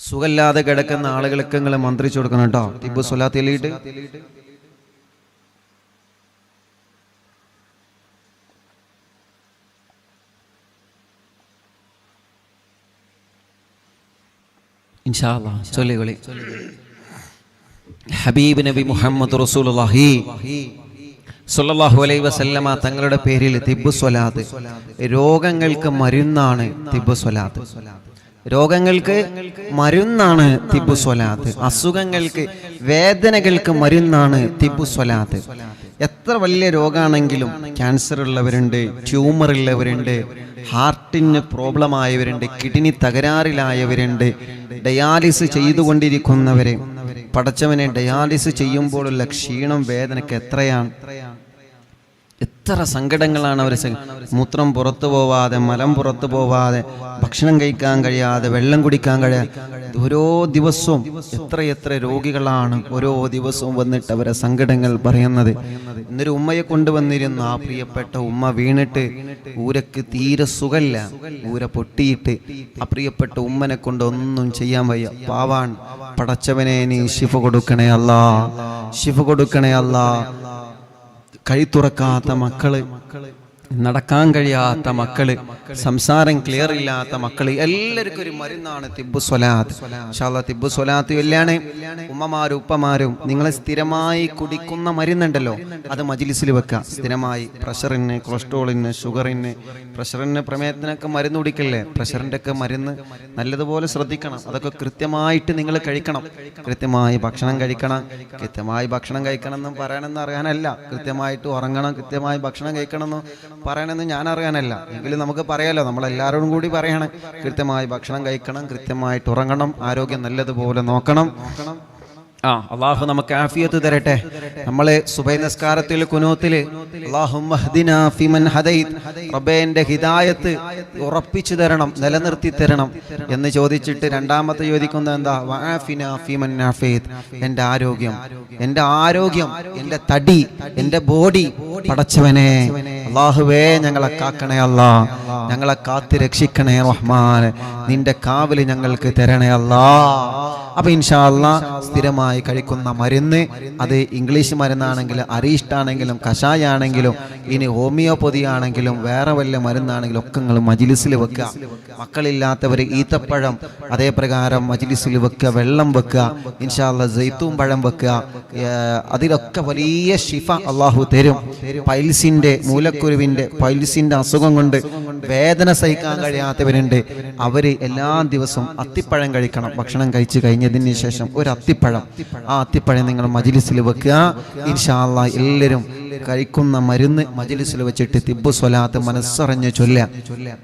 സുഖമില്ലാതെ കിടക്കുന്ന ആളുകൾക്ക് നിങ്ങൾ മന്ത്രിച്ചു കൊടുക്കണം കേട്ടോ. തിബ്ബു സ്വലാത്ത് ചൊല്ലിയിട്ട് ഇൻഷാ അല്ലാഹ് ചൊല്ലികളി. ഹബീബ് നബി മുഹമ്മദ് റസൂലുള്ളാഹി സ്വല്ലല്ലാഹു അലൈഹി വസല്ലമ തങ്ങളുടെ പേരിൽ തിബ്ബു സ്വലാത്ത്. രോഗങ്ങൾക്ക് മരുന്നാണ് തിബ്ബു സ്വലാത്ത്. രോഗങ്ങൾക്ക് മരുന്നാണ് തിബ്ബു സ്വലാത്ത്. അസുഖങ്ങൾക്ക്, വേദനകൾക്ക് മരുന്നാണ് തിബ്ബു സ്വലാത്ത്. എത്ര വലിയ രോഗമാണെങ്കിലും, ക്യാൻസർ ഉള്ളവരുണ്ട്, ട്യൂമർ ഉള്ളവരുണ്ട്, ഹാർട്ടിന് പ്രോബ്ലം ആയവരുണ്ട്, കിഡ്നി തകരാറിലായവരുണ്ട്, ഡയാലിസിസ് ചെയ്തുകൊണ്ടിരിക്കുന്നവരെ, പടച്ചവനെ ഡയാലിസിസ് ചെയ്യുമ്പോഴുള്ള ക്ഷീണം, വേദനയ്ക്ക് എത്രയാണ്, എത്ര സങ്കടങ്ങളാണ് അവർ. മൂത്രം പുറത്തു പോവാതെ, മലം പുറത്തു പോവാതെ, ഭക്ഷണം കഴിക്കാൻ കഴിയാതെ, വെള്ളം കുടിക്കാൻ കഴിയാതെ ഓരോ ദിവസവും എത്ര രോഗികളാണ് ഓരോ ദിവസവും വന്നിട്ട് അവരെ സങ്കടങ്ങൾ പറയുന്നത്. ഇന്നൊരു ഉമ്മയെ കൊണ്ടുവന്നിരുന്നു. ആ പ്രിയപ്പെട്ട ഉമ്മ വീണിട്ട് ഊരക്ക് തീരെ സുഖമില്ല, ഊര പൊട്ടിയിട്ട് ആ പ്രിയപ്പെട്ട ഉമ്മനെ കൊണ്ട് ഒന്നും ചെയ്യാൻ വയ്യ. പാവാൻ. പടച്ചവനെ നീ ശിഫ കൊടുക്കണേ അല്ലാ, ശിഫ കൊടുക്കണേ അല്ലാ. കൈ തുറക്കാത്ത മക്കള്, നടക്കാൻ കഴിയാത്ത മക്കള്, സംസാരം ക്ലിയർ ഇല്ലാത്ത മക്കള്, എല്ലാവർക്കും ഒരു മരുന്നാണ് തിബ്ബു സ്വലാത്ത്. ഇൻഷാ അല്ലാഹ് തിബ്ബു സ്വലാത്ത് വല്ലാണ്. ഉമ്മമാരും ഉപ്പമാരും നിങ്ങൾ സ്ഥിരമായി കുടിക്കുന്ന മരുന്നുണ്ടല്ലോ, അത് മജ്ലിസിൽ വെക്കുക. സ്ഥിരമായി പ്രഷറിന്, കൊളസ്ട്രോളിന്, ഷുഗറിന്, പ്രഷറിന്, പ്രമേഹത്തിനൊക്കെ മരുന്ന് കുടിക്കല്ലേ. പ്രഷറിൻ്റെ ഒക്കെ മരുന്ന് നല്ലതുപോലെ ശ്രദ്ധിക്കണം. അതൊക്കെ കൃത്യമായിട്ട് നിങ്ങൾ കഴിക്കണം. കൃത്യമായി ഭക്ഷണം കഴിക്കണം. കൃത്യമായി ഭക്ഷണം കഴിക്കണം എന്ന് പറയാനെന്ന് അറിയാനല്ല, കൃത്യമായിട്ട് ഉറങ്ങണം, കൃത്യമായി ഭക്ഷണം കഴിക്കണമെന്ന് പറയണമെന്ന് ഞാൻ അറിയാനല്ല. എങ്കിലും നമുക്ക് പറയാലോ, നമ്മളെല്ലാവരോടും കൂടി പറയണം. കൃത്യമായി ഭക്ഷണം കഴിക്കണം, കൃത്യമായിട്ട് ഉറങ്ങണം, ആരോഗ്യം നല്ലതുപോലെ നോക്കണം. അള്ളാഹു നമുക്ക് ആഫിയത്ത് തരട്ടെ. നമ്മള് സുബഹി നിസ്കാരത്തിൽ കുനൂത്തിൽ അല്ലാഹുമ്മ ഹ്ദിനാ ഫിമൻ ഹദൈത്, റബ്ബേ എൻ്റെ ഹിദായത്ത് ഉറപ്പിച്ചു തരണം, നിലനിർത്തി തരണം എന്ന് ചോദിച്ചിട്ട് രണ്ടാമത്തെ ചോദിക്കുന്നത് എന്താ? വആഫിനാ ഫിമൻ ആഫീത്, എൻ്റെ ആരോഗ്യം, എൻ്റെ ആരോഗ്യം, എൻ്റെ തടി, എൻ്റെ ബോഡി പടച്ചവനെ അല്ലാഹുവേ ഞങ്ങളെ കാക്കണേ അല്ലാ, ഞങ്ങളെ കാത്ത് രക്ഷിക്കണേ റഹ്മാൻ, നിന്റെ കാവല് ഞങ്ങൾക്ക് തരണേ അല്ലാ. അപ്പൊ ഇൻഷാ അല്ലാഹ് സ്ഥിരമായി കഴിക്കുന്ന മരുന്ന്, അത് ഇംഗ്ലീഷ് മരുന്നാണെങ്കിലും, അരീഷ്ടാണെങ്കിലും, കഷായാണെങ്കിലും, ഇനി ഹോമിയോപ്പതി ആണെങ്കിലും, വേറെ വല്ല മരുന്നാണെങ്കിലും ഒക്കെ നിങ്ങൾ മജ്ലിസിൽ വെക്കുക. മക്കളില്ലാത്തവർ ഈത്തപ്പഴം അതേ പ്രകാരം മജ്ലിസിൽ വെക്കുക, വെള്ളം വെക്കുക, ഇൻഷാ അല്ലാഹ് സൈത്തൂൻ പഴം വെക്കുക. അതിലൊക്കെ വലിയ ശിഫ അള്ളാഹു തരും. പൈൽസിന്റെ, മൂലക്കുരുവിന്റെ, പൈൽസിന്റെ അസുഖം കൊണ്ട് വേദന സഹിക്കാൻ കഴിയാത്തവരുണ്ട്. അവര് എല്ലാ ദിവസവും അത്തിപ്പഴം കഴിക്കണം. ഭക്ഷണം കഴിച്ചു കഴിഞ്ഞതിന് ശേഷം ഒരു അത്തിപ്പഴം, ആ അത്തിപ്പഴം നിങ്ങൾ മജ്ലിസിൽ വെക്കുക. ഇൻഷാ അല്ലാഹ് എല്ലാവരും കഴിക്കുന്ന മരുന്ന് മജ്ലിസിൽ വെച്ചിട്ട് തിബ്ബു സ്വലാത്ത് മനസ്സറിഞ്ഞ് ചൊല്ലുക.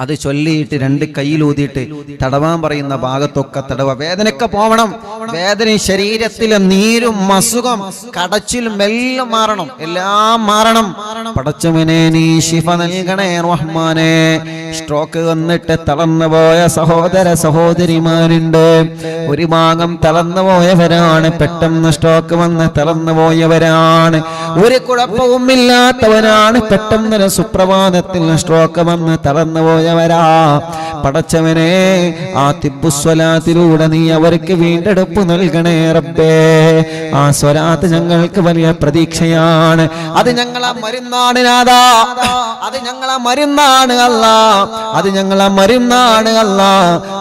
അത് ചൊല്ലിയിട്ട് രണ്ട് കയ്യിലൂതിയിട്ട് തടവാൻ പറയുന്ന ഭാഗത്തൊക്കെ തടവ. വേദനയൊക്കെ പോവണം. വേദന, ശരീരത്തിലെ നീരും അസുഖം, കടച്ചിലും എല്ലാം മാറണം, എല്ലാം മാറണം. പടച്ചവനെ നീ ശിഫ നൽകണേ റഹ്മാനെ. സ്ട്രോക്ക് വന്നിട്ട് തളർന്നുപോയ സഹോദര സഹോദരിമാരുണ്ട്. ഒരു ഭാഗം തളർന്നുപോയവരാണ്, പെട്ടെന്ന് സ്ട്രോക്ക് വന്ന് തളർന്നുപോയവരാണ്. ഒരു കുഴപ്പവുമില്ലാത്തവരാണ്, പെട്ടെന്ന് സുപ്രഭാതത്തിൽ സ്ട്രോക്ക് വന്ന് തളർന്നുപോയ പടച്ചവനെ ആ തിബ്ബു സ്വലാത്തിലൂടെ നീ അവർക്ക് വീണ്ടെടുപ്പ് നൽകണേ റബ്ബേ. ആ സ്വലാത്ത് ഞങ്ങൾക്ക് വലിയ പ്രതീക്ഷയാണ്. അത് ഞങ്ങളെ മരുന്നാണ് നാഥാ, അത് ഞങ്ങളെ മരുന്നാണ് അല്ലാ, അത് ഞങ്ങളെ മരുന്നാണ് അല്ലാ,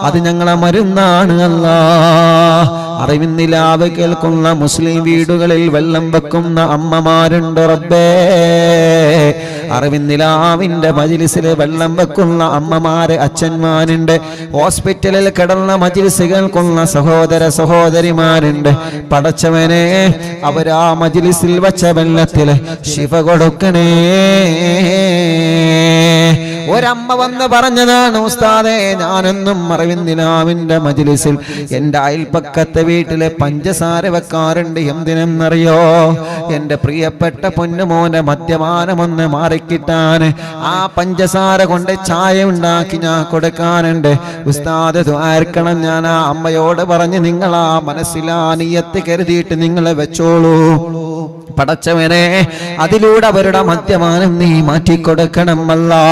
അത് ഞങ്ങളെ മരുന്നാണ് അല്ലാ. അറിവിന്നിലാവ് കേൾക്കുന്ന മുസ്ലിം വീടുകളിൽ വെള്ളം വെക്കുന്ന അമ്മമാരുണ്ട് റബ്ബേ. അറിവിന്നിലാവിന്റെ മജ്ലിസിൽ വെള്ളം വെക്കുന്ന അമ്മമാര്, അച്ഛന്മാരുണ്ട്. ഹോസ്പിറ്റലിൽ കിടന്ന മജ്ലിസ് കേൾക്കുന്ന സഹോദര സഹോദരിമാരുണ്ട്. പടച്ചവനെ അവരാ മജ്ലിസിൽ വച്ച വെള്ളത്തിൽ ശിഫ കൊടുക്കണേ. ഒരമ്മ വന്ന് പറഞ്ഞതാണ്, ഉസ്താദേ ഞാനെന്നും അറിവിന്നിലാവിന്റെ മജ്ലിസിൽ എൻ്റെ അയൽപ്പക്കത്തെ വീട്ടിലെ പഞ്ചസാര വെക്കാറുണ്ട്. എന്തിനെന്നറിയോ? എൻ്റെ പ്രിയപ്പെട്ട പൊന്നുമോനെ മദ്യപാനമൊന്ന് മാറിക്കിട്ടാൻ ആ പഞ്ചസാര കൊണ്ട് ചായ ഉണ്ടാക്കി ഞാൻ കൊടുക്കാനുണ്ട്. ഉസ്താദ് ദുആർക്കണം. ഞാൻ ആ അമ്മയോട് പറഞ്ഞ് നിങ്ങൾ ആ മനസ്സിലാ നിയ്യത്ത് കരുതിയിട്ട് നിങ്ങൾ വെച്ചോളൂ. പടച്ചവനെ അതിലൂടെ അവരുടെ മദ്യപാനം നീ മാറ്റിക്കൊടുക്കണം അല്ലാ.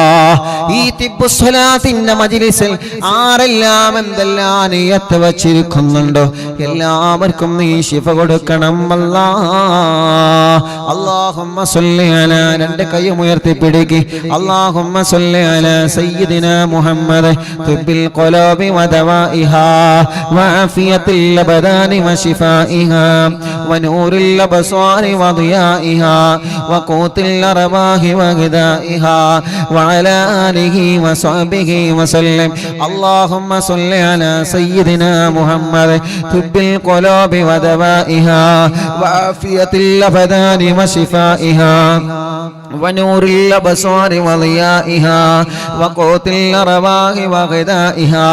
ഈ തിബ്ബുസ്സലാത്തിന്റെ മജ്ലിസിൽ ആരെല്ലാം എന്തെല്ലാം നിയത്ത് വച്ചിരിക്കുന്നുണ്ടോ എല്ലാവർക്കും നീ ശിഫ കൊടുക്കണം അല്ലാഹ്. അല്ലാഹുമ്മ സ്വല്ലി അലാ, രണ്ട് കൈയും ഉയർത്തി പിടിക്ക്. അല്ലാഹുമ്മ സ്വല്ലി അലാ സയ്യിദിനാ മുഹമ്മദ് തുബ്ബിൽ ഖുലൂബി വദവാഇഹാ വഅഫിയത്തിൽ അബ്ദാനി വശിഫാഇഹാ വനൂറിൽ അബ്സാരി വദിയാഇഹാ വഖൂത്തിൽ അർവാഹി വഗദാഇഹാ വഅലാ ആലിഹി വസഹ്ബിഹി വസല്ലം. അല്ലാഹുമ്മ സ്വല്ലി അലാ സയ്യിദിനാ മുഹമ്മദ് തുബ്ബിൽ ഖുലൂബി വദവാഇഹാ വഅഫിയത്തിൽ അബ്ദാനി വശിഫാഇഹാ വനൂറിൽ അബ്സാരി വദിയാഇഹാ വഖൂത്തിൽ അർവാഹി വഗദാഇഹാ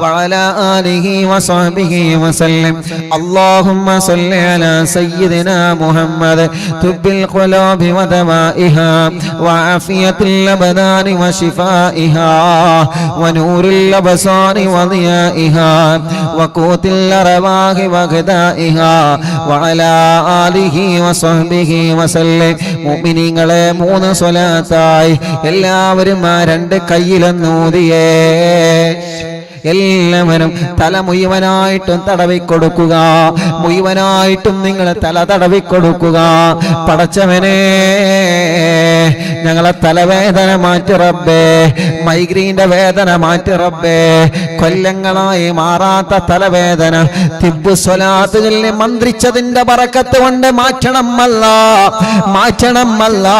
വഅലാ ആലിഹി വസഹ്ബിഹി വസല്ലം. അല്ലാഹുമ്മ സ്വല്ലി അലാ സയ്യിദിനാ മുഹമ്മദ് തുബ്ബിൽ ഖുലൂബി വദവാഇഹാ വഅഫിയത്തിൽ അബ്ദാനി വശിഫാഇഹാ വനൂറിൽ അബ്സാരി വദിയാഇഹാ വഖൂത്തിൽ അർവാഹി വഗദാഇഹാ വഅലാ ആലിഹി വസഹ്ബിഹി വസല്ലം. മുഅ്മിനീങ്ങളെ, 3 സ്വലാത്തായി എല്ലാവരും ആ 2 കയ്യിലൊന്നൂതിയേ. എല്ലാവരും തല മുഴുവനായിട്ടും തടവിക്കൊടുക്കുക. മുഴുവനായിട്ടും നിങ്ങൾ തല തടവിക്കൊടുക്കുക. പടച്ചവനെ, ഞങ്ങളെ തലവേദന മാറ്റി റബ്ബേ, മൈഗ്രീന്റെ വേദന മാറ്റി റബ്ബേ, കൊല്ലങ്ങളായി മാറാത്ത തലവേദന തിബ്ബുസ്വലാത്തുകളിൽ മന്ത്രിച്ചതിന്റെ ബറക്കത്ത് കൊണ്ട് മാറ്റണം അല്ലാ, മാറ്റണം അല്ലാ,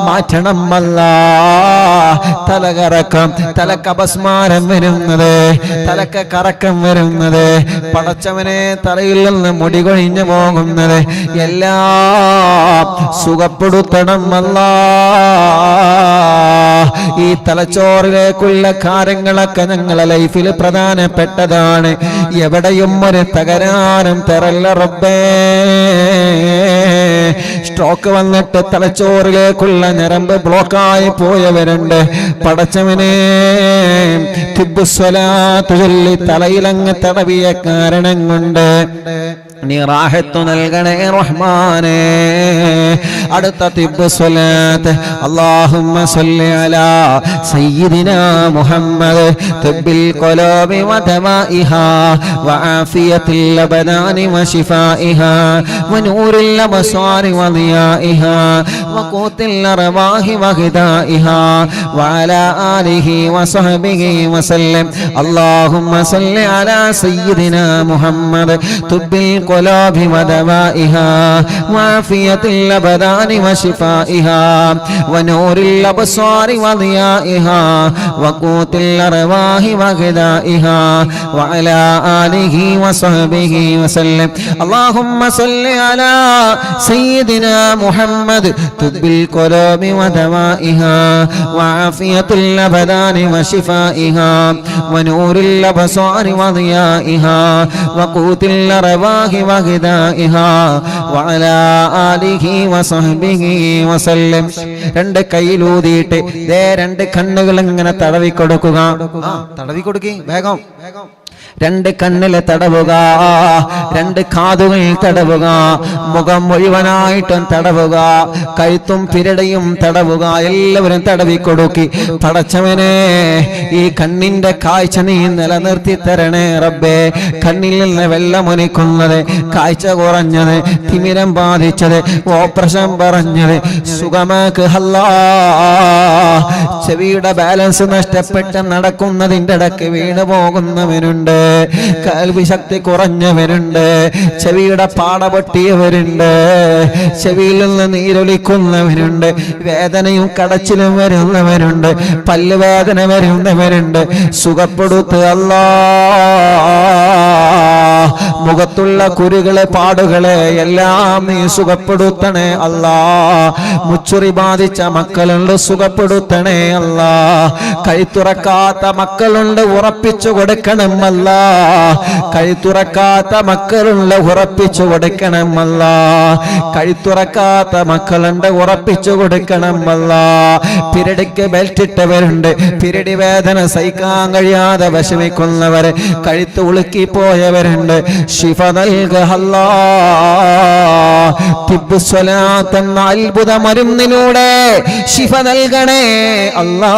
മാറ്റണം അല്ലാ. തലകറക്കം, തലക്കപസ്മാരം വരുന്നത്, തലക്ക് കറക്കം വരുന്നത്, പടച്ചവനെ തലയിൽ നിന്ന് മുടി കൊഴിഞ്ഞു പോകുന്നത് എല്ലാം സുഖപ്പെടുത്തണം അല്ലാ. ഈ തലച്ചോറിലേക്കുള്ള കാര്യങ്ങളൊക്കെ ഞങ്ങളെ ലൈഫിൽ പ്രധാനപ്പെട്ടതാണ്. എവിടെയും ഒരു തകരാറും തരല്ല റബ്ബേ. സ്ട്രോക്ക് വന്നിട്ട് തലച്ചോറിലേക്കുള്ള ഞരമ്പ് ബ്ലോക്കായി പോയവരുണ്ട്. പടച്ചവനെ, തിബ്ബുസ്വലാത്ത് ചൊല്ലി തലയിലങ്ങ് തടവിയ കാരണം കൊണ്ട് നീ റാഹത്ത് നൽകണേ റഹ്മാനേ. അടുത്ത തിബ്ബുസ്വലാത്ത്. അല്ലാഹുമ്മ സ്വല്ലി അലാ സയ്യിദിനാ മുഹമ്മദ് തുബ്ബിൽ ഖുലൂബി വദവാഇഹാ വആഫിയത്തിൽ അബ്ദാനി വശിഫാഇഹാ വനൂറിൽ അബ്സാരി വദിയാഇഹാ വഖൂത്തിൽ അർവാഹി വഗദാഇഹാ വഅലാ ആലിഹി വസഹ്ബിഹി വസല്ലം. അല്ലാഹുമ്മ സ്വല്ലി അലാ സയ്യിദിനാ മുഹമ്മദ് തുബ്ബിൽ ഖുലൂബി വദവാഇഹാ വആഫിയത്തിൽ അബ്ദാനി വശിഫാഇഹാ വനൂറിൽ അബ്സാരി വദിയാഇഹാ വഖൂത്തിൽ അർവാഹി വഗദാഇഹാ വഅലാ ആലിഹി വസഹ്ബിഹി വസല്ലം. അല്ലാഹുമ്മ സ്വല്ലി അലാ സയ്യിദിനാ മുഹമ്മദ് തുബ്ബിൽ ഖുലൂബി വദവാഇഹാ വആഫിയത്തിൽ അബ്ദാനി വശിഫാഇഹാ വനൂറിൽ അബ്സാരി വദിയാഇഹാ വഖൂത്തിൽ അർവാഹി വഗദാഇഹാ വഅലാ ആലിഹി വസഹ്ബിഹി വസല്ലം. 2 കൈയിലൂതിയിട്ട് ദേ 2 കണ്ണുകൾ ഇങ്ങനെ തടവി കൊടുക്കുക. തടവി കൊടുക്കി വേഗം. 2 കണ്ണില് തടവുക, 2 കാതുകൾ തടവുക, മുഖം മുഴുവനായിട്ടും തടവുക, കഴുത്തും പിരടയും തടവുക. എല്ലാവരും തടവി കൊടുക്കി. പടച്ചവനെ, ഈ കണ്ണിന്റെ കാഴ്ച നീ നിലനിർത്തി തരണേ റബ്ബേ. കണ്ണിൽ നിന്ന് വെള്ളമൊലിക്കുന്നത്, കാഴ്ച കുറഞ്ഞത്, തിമിരം ബാധിച്ചത്, ഓപ്പറേഷൻ പറഞ്ഞത് സുഖമാക്ക് അല്ലാ. ചെവിയുടെ ബാലൻസ് നഷ്ടപ്പെട്ട് നടക്കുന്നതിൻ്റെ ഇടയ്ക്ക് വീണു പോകുന്നവനുണ്ട്, കേൾവി ശക്തി കുറഞ്ഞവരുണ്ട്, ചെവിയുടെ പാട പൊട്ടിയവരുണ്ട്, ചെവിയിൽ നിന്ന് നീരൊലിക്കുന്നവരുണ്ട്, വേദനയും കടച്ചിലും വരുന്നവരുണ്ട്, പല്ലുവേദന വരുന്നവരുണ്ട്. സുഖപ്പെടുത്തുക അല്ലാ. മുഖത്തുള്ള കുരുകളെ പാടുകളെ എല്ലാം നീ സുഖപ്പെടുത്തണേ അല്ലാ. മുച്ചുറി ബാധിച്ച മക്കളുണ്ട്, സുഖപ്പെടുത്തണേ അല്ലാ. കൈത്തുറക്കാത്ത മക്കളുണ്ട്, ഉറപ്പിച്ചു കൊടുക്കണം അല്ലാ. കൈത്തുറക്കാത്ത മക്കളുണ്ട്, ഉറപ്പിച്ചു കൊടുക്കണം അല്ലാ. കൈത്തുറക്കാത്ത മക്കളുണ്ട്, ഉറപ്പിച്ചു കൊടുക്കണം അല്ലാ. പിരടിക്ക് ബെൽറ്റ് ഇട്ടവരുണ്ട്, പിരടി വേദന സഹിക്കാൻ കഴിയാതെ വിഷമിക്കുന്നവര്, കഴുത്ത് ഉളുക്കി പോയവരുണ്ട്, ശിഫ നൽകഹല്ലാ. തിബ്ബു സ്വലാത്ത് എന്ന അത്ഭുത മരുന്നിലൂടെ ശിഫ നൽകണേ അല്ലാ.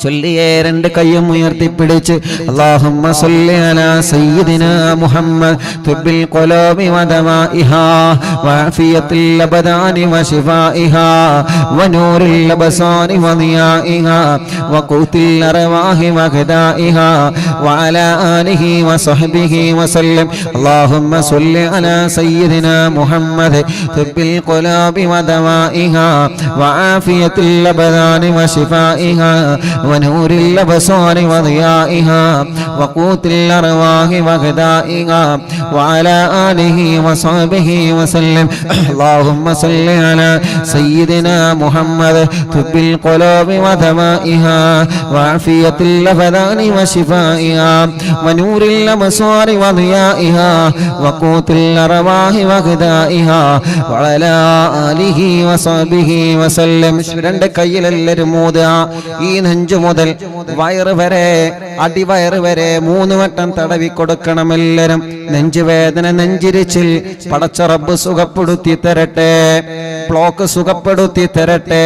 ചൊല്ലിയേ രണ്ട് കയ്യും ഉയർത്തിപ്പിടിച്ച് അല്ലാഹുമ്മ സ്വല്ലി അലാ സയ്യിദിനാ മുഹമ്മദ് തുബ്ബിൽ ഖുലൂബി വദവാഇഹാ വഅഫിയത്തിൽ അബദാനി വശിഫാഇഹാ വനൂറിൽ അബ്സാരി വദിയാഇഹാ വഖൂത്തിൽ അർവാഹി വഖദാഇഹാ വഅലാ ആലിഹി വസഹ്ബിഹി വസല്ലം. അല്ലാഹുമ്മ സ്വല്ലി അലാ സയ്യിദിനാ മുഹമ്മദ് തുബ്ബിൽ ഖുലൂബി വദവാഇഹാ വഅഫിയത്തിൽ അബദാനി വശിഫാഇഹാ ونور الأبصار وضيائها وقوت الأرواح وغذائها وعلى آله وصحبه وسلم. اللهم صل على سيدنا محمد طب القلوب ودوائها وعافية الأبدان وشفائها ونور الأبصار وضيائها وقوت الأرواح وغذائها وعلى آله وصحبه وسلم. രണ്ട് കയ്യിലെല്ലാവരും മൂതുക. ഈ നെഞ്ചു മുതൽ വയറ് വരെ അടിവയറ് വരെ 3 വട്ടം തടവി കൊടുക്കണം എല്ലാവരും. നെഞ്ചുവേദന നെഞ്ചിരിച്ചിൽ പടച്ച റബ്ബ് സുഖപ്പെടുത്തി തരട്ടെ. ബ്ലോക്ക് സുഖപ്പെടുത്തി തരട്ടെ.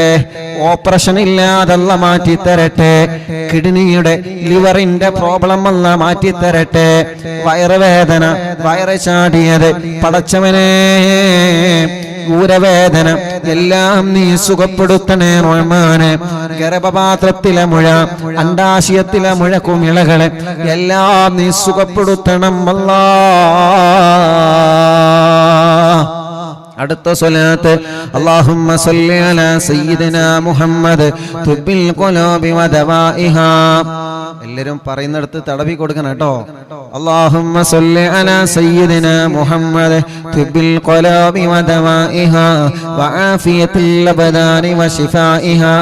ഓപ്പറേഷൻ ഇല്ലാതല്ല മാറ്റി തരട്ടെ. കിഡ്നിയുടെ ലിവറിന്റെ പ്രോബ്ലം അല്ല മാറ്റി തരട്ടെ. വയറുവേദന വയറ് ചാടിയത് പടച്ചവനെ ഊരവേദന എല്ലാം നീ സുഖപ്പെടുത്തണേ റഹ്മാനെ. ഗർഭപാത്രത്തിലെ മുഴ അണ്ഡാശയത്തിലെ മുഴ കുമിളകളെ എല്ലാം നീ സുഖപ്പെടുത്തണം അല്ലാ. അടുത്ത സ്വലാത്ത് അല്ലാഹുമ്മ സ്വല്ലി അലാ സയ്യിദിനാ മുഹമ്മദ് തുബ്ബിൽ ഖുലൂബി വദവാഇഹാ. എല്ലാവരും പറയുന്നിടത്ത് തടവി കൊടുക്കണം കേട്ടോ. അല്ലാഹുമ്മ സ്വല്ലി അലാ സയ്യിദിനാ മുഹമ്മദ് തുബ്ബിൽ ഖുലൂബി വദവാഇഹാ വആഫിയത്തിൽ അബ്ദാനി വശിഫാഇഹാ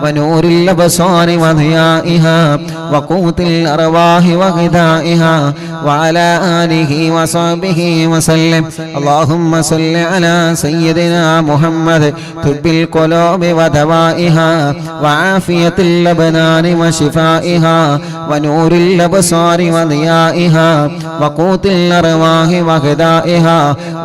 വനൂറിൽ അബ്സാരി വദിയാഇഹാ വഖൂത്തിൽ അർവാഹി വഗിദാഇഹാ വഅലാ ആലിഹി വസഹ്ബിഹി വസല്ലം. അല്ലാഹുമ്മ സ്വല്ലി അലാ സയ്യിദിനാ മുഹമ്മദ് തുബ്ബിൽ ഖുലൂബി വദവാഇഹാ വആഫിയത്തിൽ അബ്ദാനി വശിഫാഇഹാ വനൂറിൽ അബ്സാരി വദിയാഇഹാ വഖൂത്തിൽ അർവാഹി വഗദാഇഹാ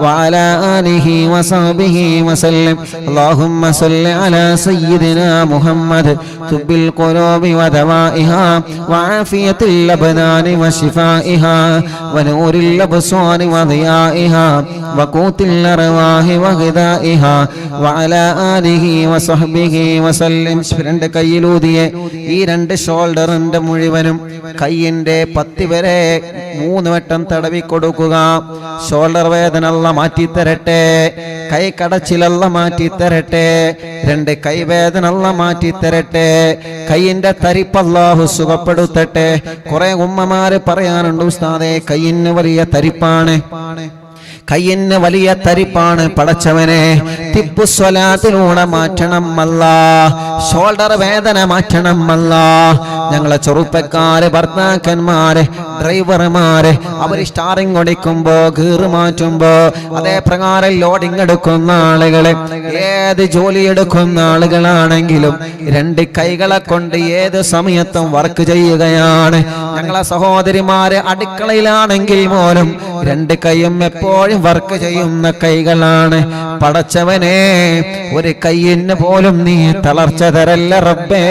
വഅലാ ആലിഹി വസഹ്ബിഹി വസല്ലം. അല്ലാഹുമ്മ സ്വല്ലി അലാ സയ്യിദിനാ മുഹമ്മദ് തുബ്ബിൽ ഖുലൂബി വദവാഇഹാ വആഫിയത്തിൽ അബ്ദാനി വശിഫാഇഹാ വനൂറിൽ അബ്സാരി വദിയാഇഹാ വഖൂത്തിൽ അർവാഹി വഗദാഇഹാ വഅലാ ആലിഹി വസഹ്ബിഹി വസല്ലം. രണ്ട് കയ്യിലൂതിയെ ഈ രണ്ട് ഷോൾഡറിന്റെ മുഴുവനും കയ്യിന്റെ പത്തി വരെ 3 വട്ടം തടവി കൊടുക്കുക. ഷോൾഡർ വേദന അല്ലാഹ് മാറ്റി തരട്ടെ. കൈ കടച്ചിലല്ല മാറ്റി തരട്ടെ. രണ്ട് കൈവേദന അല്ലാഹ് മാറ്റി തരട്ടെ. കയ്യിന്റെ തരിപ്പ് അല്ലാഹു സുഖപ്പെടുത്തട്ടെ. കുറെ ഉമ്മമാര് പറയാനുണ്ട് ഉസ്താദേ കയ്യിന് വലിയ തരിപ്പാണ്, കയ്യിന് വലിയ തരിപ്പാണ്. പടച്ചവനെ തിബ്ബു സ്വലാത്തിലൂടെ മാറ്റണം അല്ലാ. ഷോൾഡർ വേദന മാറ്റണം അല്ലാ. ഞങ്ങളെ ചെറുപ്പക്കാര് ഭർത്താക്കന്മാര് ഡ്രൈവർമാര് അവര് സ്റ്റാറിങ് ഓടിക്കുമ്പോ ഗീറ് മാറ്റുമ്പോ അതേ പ്രകാരം ലോഡിങ് എടുക്കുന്ന ആളുകള് ഏത് ജോലി എടുക്കുന്ന ആളുകളാണെങ്കിലും രണ്ട് കൈകളെ കൊണ്ട് ഏത് സമയത്തും വർക്ക് ചെയ്യുകയാണ്. ഞങ്ങളെ സഹോദരിമാര് അടുക്കളയിലാണെങ്കിൽ പോലും രണ്ട് കൈയും എപ്പോഴും വർക്ക് ചെയ്യുന്ന കൈകളാണ്. പടച്ചവനെ ഒരു കൈയിന് പോലും നീ തളർച്ച തരല്ല റബ്ബേ.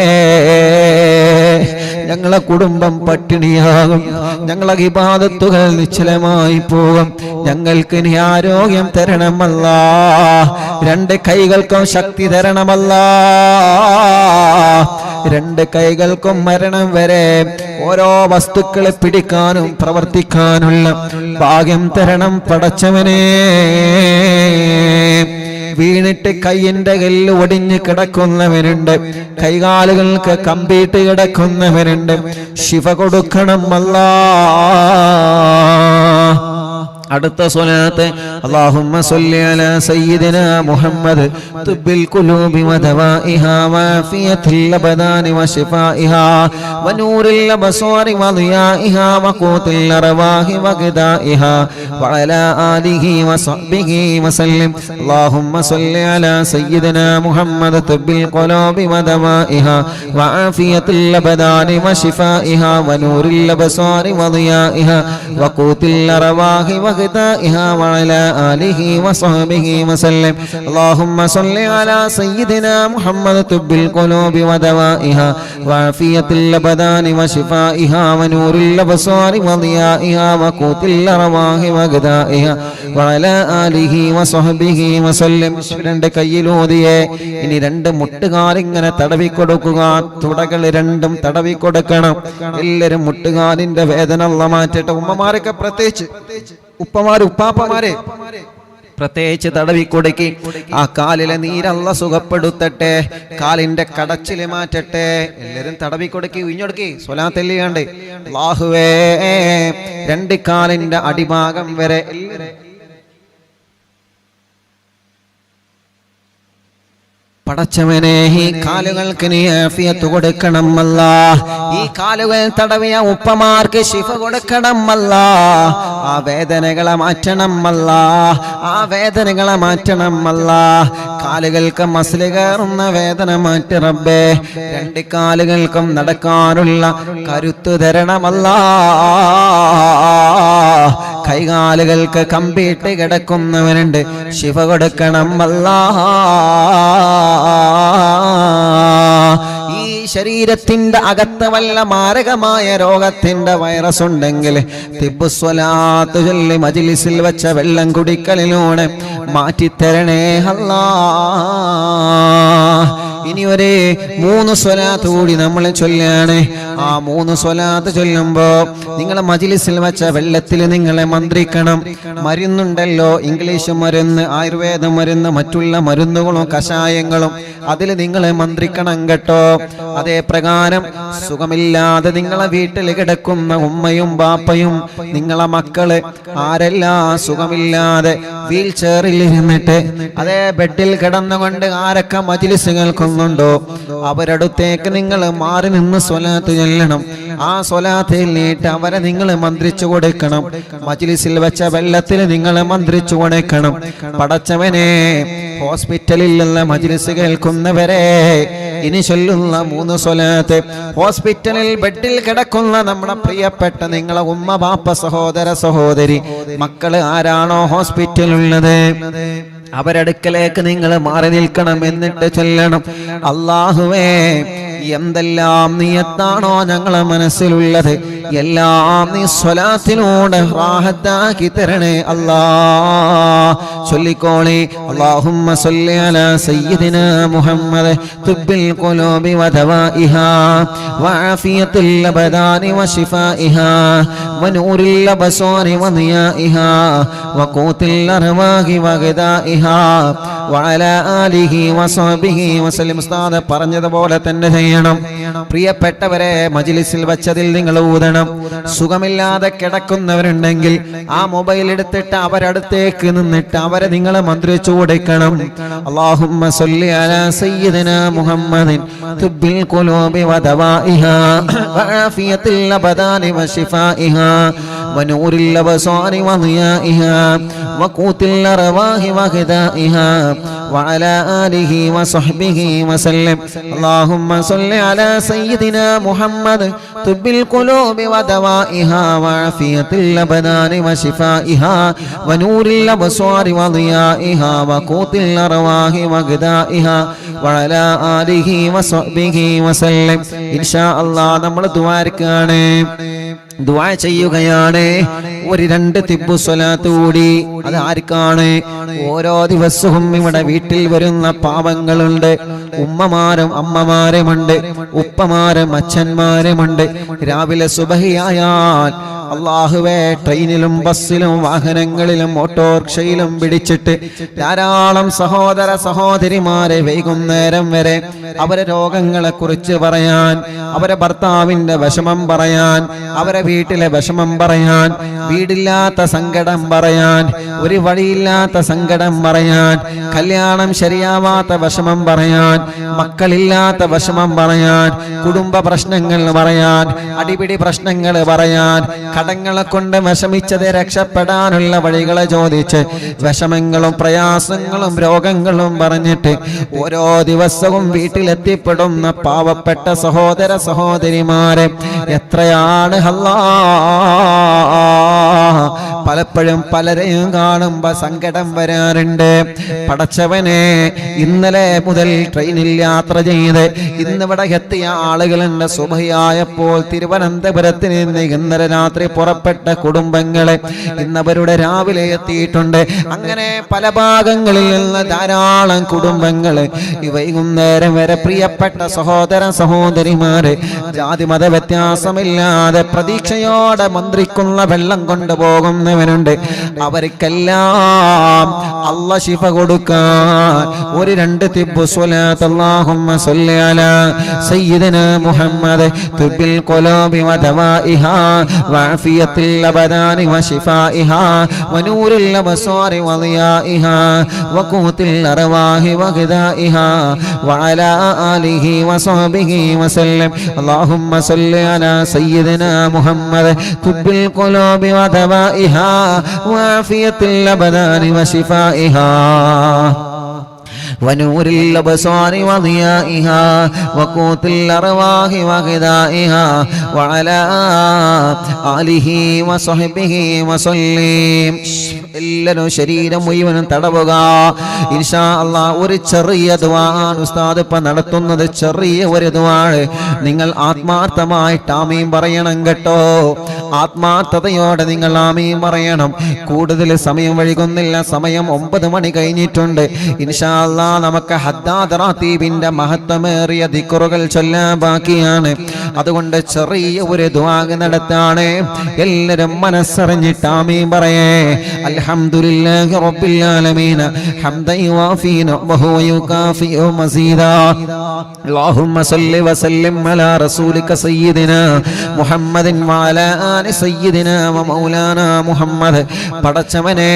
ഞങ്ങളെ കുടുംബം പട്ടിണിയാകും, ഞങ്ങളെ ഇബാദത്തുകൾ നിശ്ചലമായി പോകും. ഞങ്ങൾക്ക് നീ ആരോഗ്യം തരണമല്ലാ. രണ്ട് കൈകൾക്കും ശക്തി തരണമല്ലാ. രണ്ട് കൈകൾക്കും മരണം വരെ ഓരോ വസ്തുക്കളെ പിടിക്കാനും പ്രവർത്തിക്കാനുള്ള ഭാഗ്യം തരണം പടച്ചവനെ. വീണിട്ട് കയ്യിന്റെ കല്ല് ഒടിഞ്ഞ് കിടക്കുന്നവരുണ്ട്, കൈകാലുകൾക്ക് കമ്പിയിട്ട് കിടക്കുന്നവരുണ്ട്. ശിഫ കൊടുക്കണം അല്ലാ. അടുത്ത സ്വലാത്ത് അല്ലാഹുമ്മ സ്വല്ലി അലാ സയ്യിദിനാ മുഹമ്മദ് തുബ്ബിൽ ഖുലൂബി വദവാഇഹാ വആഫിയത്തിൽ അബ്ദാനി വശിഫാഇഹാ വനൂറിൽ അബ്സാരി വദിയാഇഹാ വഖൂത്തിൽ അർവാഹി വഗദാഇഹാ വഅലാ ആലിഹി വസഹ്ബിഹി വസല്ലം അല്ലാഹുമ്മ സ്വല്ലി അലാ സയ്യിദിനാ മുഹമ്മദ് തുബ്ബിൽ ഖുലൂബി വദവാഇഹാ വആഫിയത്തിൽ അബ്ദാനി വശിഫാഇഹാ വനൂറിൽ അബ്സാരി വദിയാഇഹാ വഖൂത്തിൽ അർവാഹി وغذائها وعلى آله وصحبه وسلم اللهم صل على سيدنا محمد طب القلوب ودوائها وعافية الأبدان وشفائها ونور الأبصار وضيائها وقوت الأرواح وغذائها وعلى آله وصحبه وسلم രണ്ട് കയ്യിലൂതിയെ ഇനി രണ്ട് മുട്ടുകാലിങ്ങനെ തടവി കൊടുക്കുക തുടകൾ രണ്ടും തടവി കൊടുക്കണം എല്ലാവരും മുട്ടുകാലിന്റെ വേദന അല്ലാഹ് മാറ്റട്ടെ ഉമ്മമാരൊക്കെ പ്രത്യേകിച്ച് ഉപ്പമാര് ഉപ്പാപ്പമാരെ പ്രത്യേകിച്ച് തടവി കൊടുക്കി ആ കാലിലെ നീരല്ല സുഖപ്പെടുത്തട്ടെ കാലിന്റെ കടച്ചില് മാറ്റട്ടെ എല്ലാരും തടവി കൊടുക്കി ഉഞ്ഞൊടുക്കി സ്വലാത്തെല്ലിയാണ്ട് അല്ലാഹുവേ രണ്ട് കാലിന്റെ അടിഭാഗം വരെ പടച്ചവനെ ഈ കാലുകൾക്ക് നീ ആഫിയത്ത് കൊടുക്കണം അല്ലാഹ് ഈ കാലുകൾ തടവിയ ഉപ്പമാർക്ക് ശിഫ കൊടുക്കണം അല്ലാഹ് ആ വേദനകളെ മാറ്റണം അല്ലാഹ് ആ വേദനകളെ മാറ്റണം അല്ലാഹ് കാലുകൾക്ക് മസിൽ കയറുന്ന വേദന മാറ്റി റബ്ബേ രണ്ട് കാലുകൾക്കും നടക്കാനുള്ള കരുത്തു തരണമല്ലാഹ് കൈകാലുകൾക്ക് കമ്പിയിട്ട് കിടക്കുന്നവനുണ്ട് ശിഫ കൊടുക്കണം അല്ലാഹ് ഈ ശരീരത്തിന്റെ അകത്ത് വല്ല മാരകമായ രോഗത്തിന്റെ വൈറസ് ഉണ്ടെങ്കിൽ തിബ്ബുസ്വലാത്ത് ചൊല്ലി മജ്ലിസിൽ വെച്ച വെള്ളം കുടിക്കലിലൂടെ മാറ്റിത്തരണേ അല്ലാഹ് ഇനി ഒരു 3 സ്വലാത്ത് കൂടി നമ്മൾ ചൊല്ലാണ് ആ 3 സ്വലാത്ത് ചൊല്ലുമ്പോ നിങ്ങളെ മജ്ലിസിൽ വെച്ച വെള്ളത്തിൽ നിങ്ങളെ മന്ത്രിക്കണം മരുന്നുണ്ടല്ലോ ഇംഗ്ലീഷ് മരുന്ന് ആയുർവേദ മരുന്ന് മറ്റുള്ള മരുന്നുകളും കഷായങ്ങളും അതിൽ നിങ്ങളെ മന്ത്രിക്കണം കേട്ടോ അതേ പ്രകാരം സുഖമില്ലാതെ നിങ്ങളെ വീട്ടിൽ കിടക്കുന്ന ഉമ്മയും ബാപ്പയും നിങ്ങളെ മക്കള് ആരെല്ലാം സുഖമില്ലാതെ വീൽ ചെയറിൽ ഇരുന്നിട്ട് അതേ ബെഡിൽ കിടന്നുകൊണ്ട് ആരൊക്കെ മജ്ലിസ് കേൾക്കുന്നുണ്ടോ അവരടുത്തേക്ക് നിങ്ങൾ മാറി നിന്ന് സ്വലാത്ത് ചൊല്ലണം ആ സ്വലാത്തിൽ നീട്ട് അവരെ നിങ്ങൾ മന്ത്രിച്ചു കൊടുക്കണം മജ്ലിസിൽ വെച്ച വെള്ളത്തിൽ നിങ്ങൾ മന്ത്രിച്ചു കൊടുക്കണം പടച്ചവനെ ഹോസ്പിറ്റലിലുള്ള മജ്ലിസ് കേൾക്കുന്നവരെ ഇനി ചൊല്ലുന്ന 3 സ്വലാത്ത് ഹോസ്പിറ്റലിൽ ബെഡിൽ കിടക്കുന്ന നമ്മുടെ പ്രിയപ്പെട്ട നിങ്ങളെ ഉമ്മ ബാപ്പ സഹോദര സഹോദരി മക്കള് ആരാണോ ഹോസ്പിറ്റലുള്ളത് അവരടുക്കലേക്ക് നിങ്ങൾ മാറി നിൽക്കണം എന്നിട്ട് ചൊല്ലണം അല്ലാഹുവേ എന്തെല്ലാം നിയത്താണോ ഞങ്ങളെ മനസ്സിലുള്ളത് എല്ലാം നീ സ്വലാത്തിലൂടെ റാഹത്താക്കി തരണേ അല്ലാഹ് ചൊല്ലിക്കോളി അല്ലാഹുമ്മ സ്വല്ലി അലാ സയ്യിദിനാ മുഹമ്മദ് തുബ്ബിൽ ഖുലൂബി വദവാഇഹാ വആഫിയത്തിൽ അബ്ദാനി വശിഫാഇഹാ വനൂറിൽ അബ്സാരി വദിയാഇഹാ വഖൂത്തിൽ അർവാഹി വഗദാഇഹാ വഅലാ ആലിഹി വസഹ്ബിഹി വസല്ലം ഉസ്താദ് പറഞ്ഞതുപോലെ തന്നെ ചെയ്യണം പ്രിയപ്പെട്ടവരെ മജ്ലിസിൽ വച്ചതിൽ നിങ്ങൾ ഊതണം സുഖമില്ലാതെ കിടക്കുന്നവരുണ്ടെങ്കിൽ ആ മൊബൈൽ എടുത്തിട്ട് അവരടുത്തേക്ക് നിന്നിട്ട് അവരെ നിങ്ങൾ മന്ത്രിച്ചു കൊടുക്കണം അല്ലാഹുമ്മ സ്വല്ലി അലാ സയ്യിദിനാ മുഹമ്മദിൻ തുബ്ബിൽ ഖുലൂബി വദവാഇഹാ വആഫിയത്തിൽ അബ്ദാനി വശിഫാഇഹാ വനൂറിൽ അബ്സാരി വദിയാഇഹാ വഖൂത്തിൽ അർവാഹി വഗദാഇഹാ وعلى آله وصحبه وسلم اللهم صل على سيدنا محمد طب القلوب ودوائها وعافية الأبدان وشفائها ونور الأبصار وضيائها وقوت الأرواح وغذائها وعلى آله وصحبه وسلم إن شاء الله നമ്മൾ ദുആർക്കാണ് ദുആ ചെയ്യുകയാണ് ഒരു 2 തിബ്ബു സ്വലാത്ത് കൂടി അത് ആർക്കാണ് ഓരോ ദിവസവും ഇവിടെ വീട്ടിൽ വരുന്ന പാവങ്ങളുണ്ട് ഉമ്മമാരും അമ്മമാരുമുണ്ട് ഉപ്പമാരും അച്ഛന്മാരുമുണ്ട് രാവിലെ സുബഹിയായാൽ അല്ലാഹുവേ ട്രെയിനിലും ബസ്സിലും വാഹനങ്ങളിലും ഓട്ടോറിക്ഷയിലും പിടിച്ചിട്ട് ധാരാളം സഹോദര സഹോദരിമാരെ വൈകുന്നേരം വരെ അവരെ രോഗങ്ങളെ കുറിച്ച് പറയാൻ, അവരെ ഭർത്താവിന്റെ വിഷമം പറയാൻ, അവരെ വീട്ടിലെ വിഷമം പറയാൻ, വീടില്ലാത്ത സങ്കടം പറയാൻ, ഒരു വഴിയില്ലാത്ത സങ്കടം പറയാൻ, കല്യാണം ശരിയാവാത്ത വിഷമം പറയാൻ, മക്കളില്ലാത്ത വിഷമം പറയാൻ, കുടുംബ പ്രശ്നങ്ങൾ പറയാൻ, അടിപിടി പ്രശ്നങ്ങൾ പറയാൻ, കടങ്ങളെ കൊണ്ട് വിഷമിച്ചത് രക്ഷപ്പെടാനുള്ള വഴികളെ ചോദിച്ച് വിഷമങ്ങളും പ്രയാസങ്ങളും രോഗങ്ങളും പറഞ്ഞിട്ട് ഓരോ ദിവസവും വീട്ടിലെത്തിപ്പെടുന്ന പാവപ്പെട്ട സഹോദര സഹോദരിമാരെ എത്രയാണ് അല്ലാഹ്. പലപ്പോഴും പലരെയും കാണുമ്പോ സങ്കടം വരാറുണ്ട്. പടച്ചവനെ, ഇന്നലെ മുതൽ ട്രെയിനിൽ യാത്ര ചെയ്ത് ഇന്നിവിടെ എത്തിയ ആളുകളുണ്ട്. സുബഹിയായപ്പോൾ തിരുവനന്തപുരത്ത് നിന്ന് ഇന്നലെ രാത്രി പുറപ്പെട്ട കുടുംബങ്ങളെ ഇന്നവരുടെ രാവിലെ എത്തിയിട്ടുണ്ട്. അങ്ങനെ പല ഭാഗങ്ങളിൽ നിന്ന് ധാരാളം കുടുംബങ്ങള് ഈ വൈകുന്നേരം വരെ പ്രിയപ്പെട്ട സഹോദര സഹോദരിമാരെ ജാതി മത വ്യത്യാസമില്ലാതെ പ്രതീക്ഷയോടെ മന്ത്രിക്കുന്ന വെള്ളം കൊണ്ടുപോകുന്നവരുണ്ട്. അവർക്കെല്ലാം അല്ലാഹ് ശിഫ കൊടുക്കാൻ ഒരു രണ്ട് തിബ്ബു സ്വലാത്ത് അല്ലാഹുമ്മ സ്വല്ലി അലാ സയ്യിദനാ മുഹമ്മദ് തുബിൽ ഖുലൂബി വദവാഇഹാ വഅഫിയത്തിൽ അബദാനി വശിഫാഇഹാ വനൂറിൽ അബ്സാരി വളിയാഇഹാ വഖൂത്തിൽ അർവാഹി വഗദാഇഹാ വഅലാ ആലിഹി വസഹബിഹി വസല്ലം. അല്ലാഹുമ്മ സ്വല്ലി അലാ സയ്യിദനാ മുഹമ്മദ് തുബിൽ ഖുലൂബി വദവാഇഹാ വഅഫിയത്തിൽ അബദാനി വശിഫാഇഹാ ونور الأبصار وضيائها وقوت الأرواح وغذائها وعلى آله وصحبه وسلم. എല്ലാവരും ശരീരം മുഴുവനും തടവുക. ഇൻഷാ അല്ലാഹ് ഒരു ചെറിയ ദുആണ് ഉസ്താദ് ഇപ്പം നടത്തുന്നത്. ചെറിയ ഒരു ദുആണ്. നിങ്ങൾ ആത്മാർത്ഥമായിട്ട് ആമീൻ പറയണം കേട്ടോ. ആത്മാർത്ഥതയോടെ നിങ്ങൾ ആമീൻ പറയണം. കൂടുതൽ സമയം വൈകുന്നില്ല. സമയം 9 മണി കഴിഞ്ഞിട്ടുണ്ട്. ഇൻഷാ അല്ലാഹ് നമുക്ക് ഹദ്ദാദ് റാത്തീബിന്റെ മഹത്വമേറിയ ദിക്റുകൾ ചൊല്ലാൻ ബാക്കിയാണ്. അതുകൊണ്ട് ചെറിയ ഒരു ദുആ നടത്താണ്. എല്ലാവരും മനസ്സറിഞ്ഞിട്ട് ആമീൻ പറയേ. അൽഹംദുലില്ലാഹി റബ്ബിൽ ആലമീൻ ഹംദൻ യുവാഫീന വഹുവ യുകാഫിഉ മസീദാ. അല്ലാഹുമ്മ സ്വല്ലി വസല്ലിം അലാ റസൂലിക സയ്യിദിനാ മുഹമ്മദിൻ വഅലാ ആലി സയ്യിദിനാ വമൗലാനാ മുഹമ്മദ്. പടച്ചവനെ,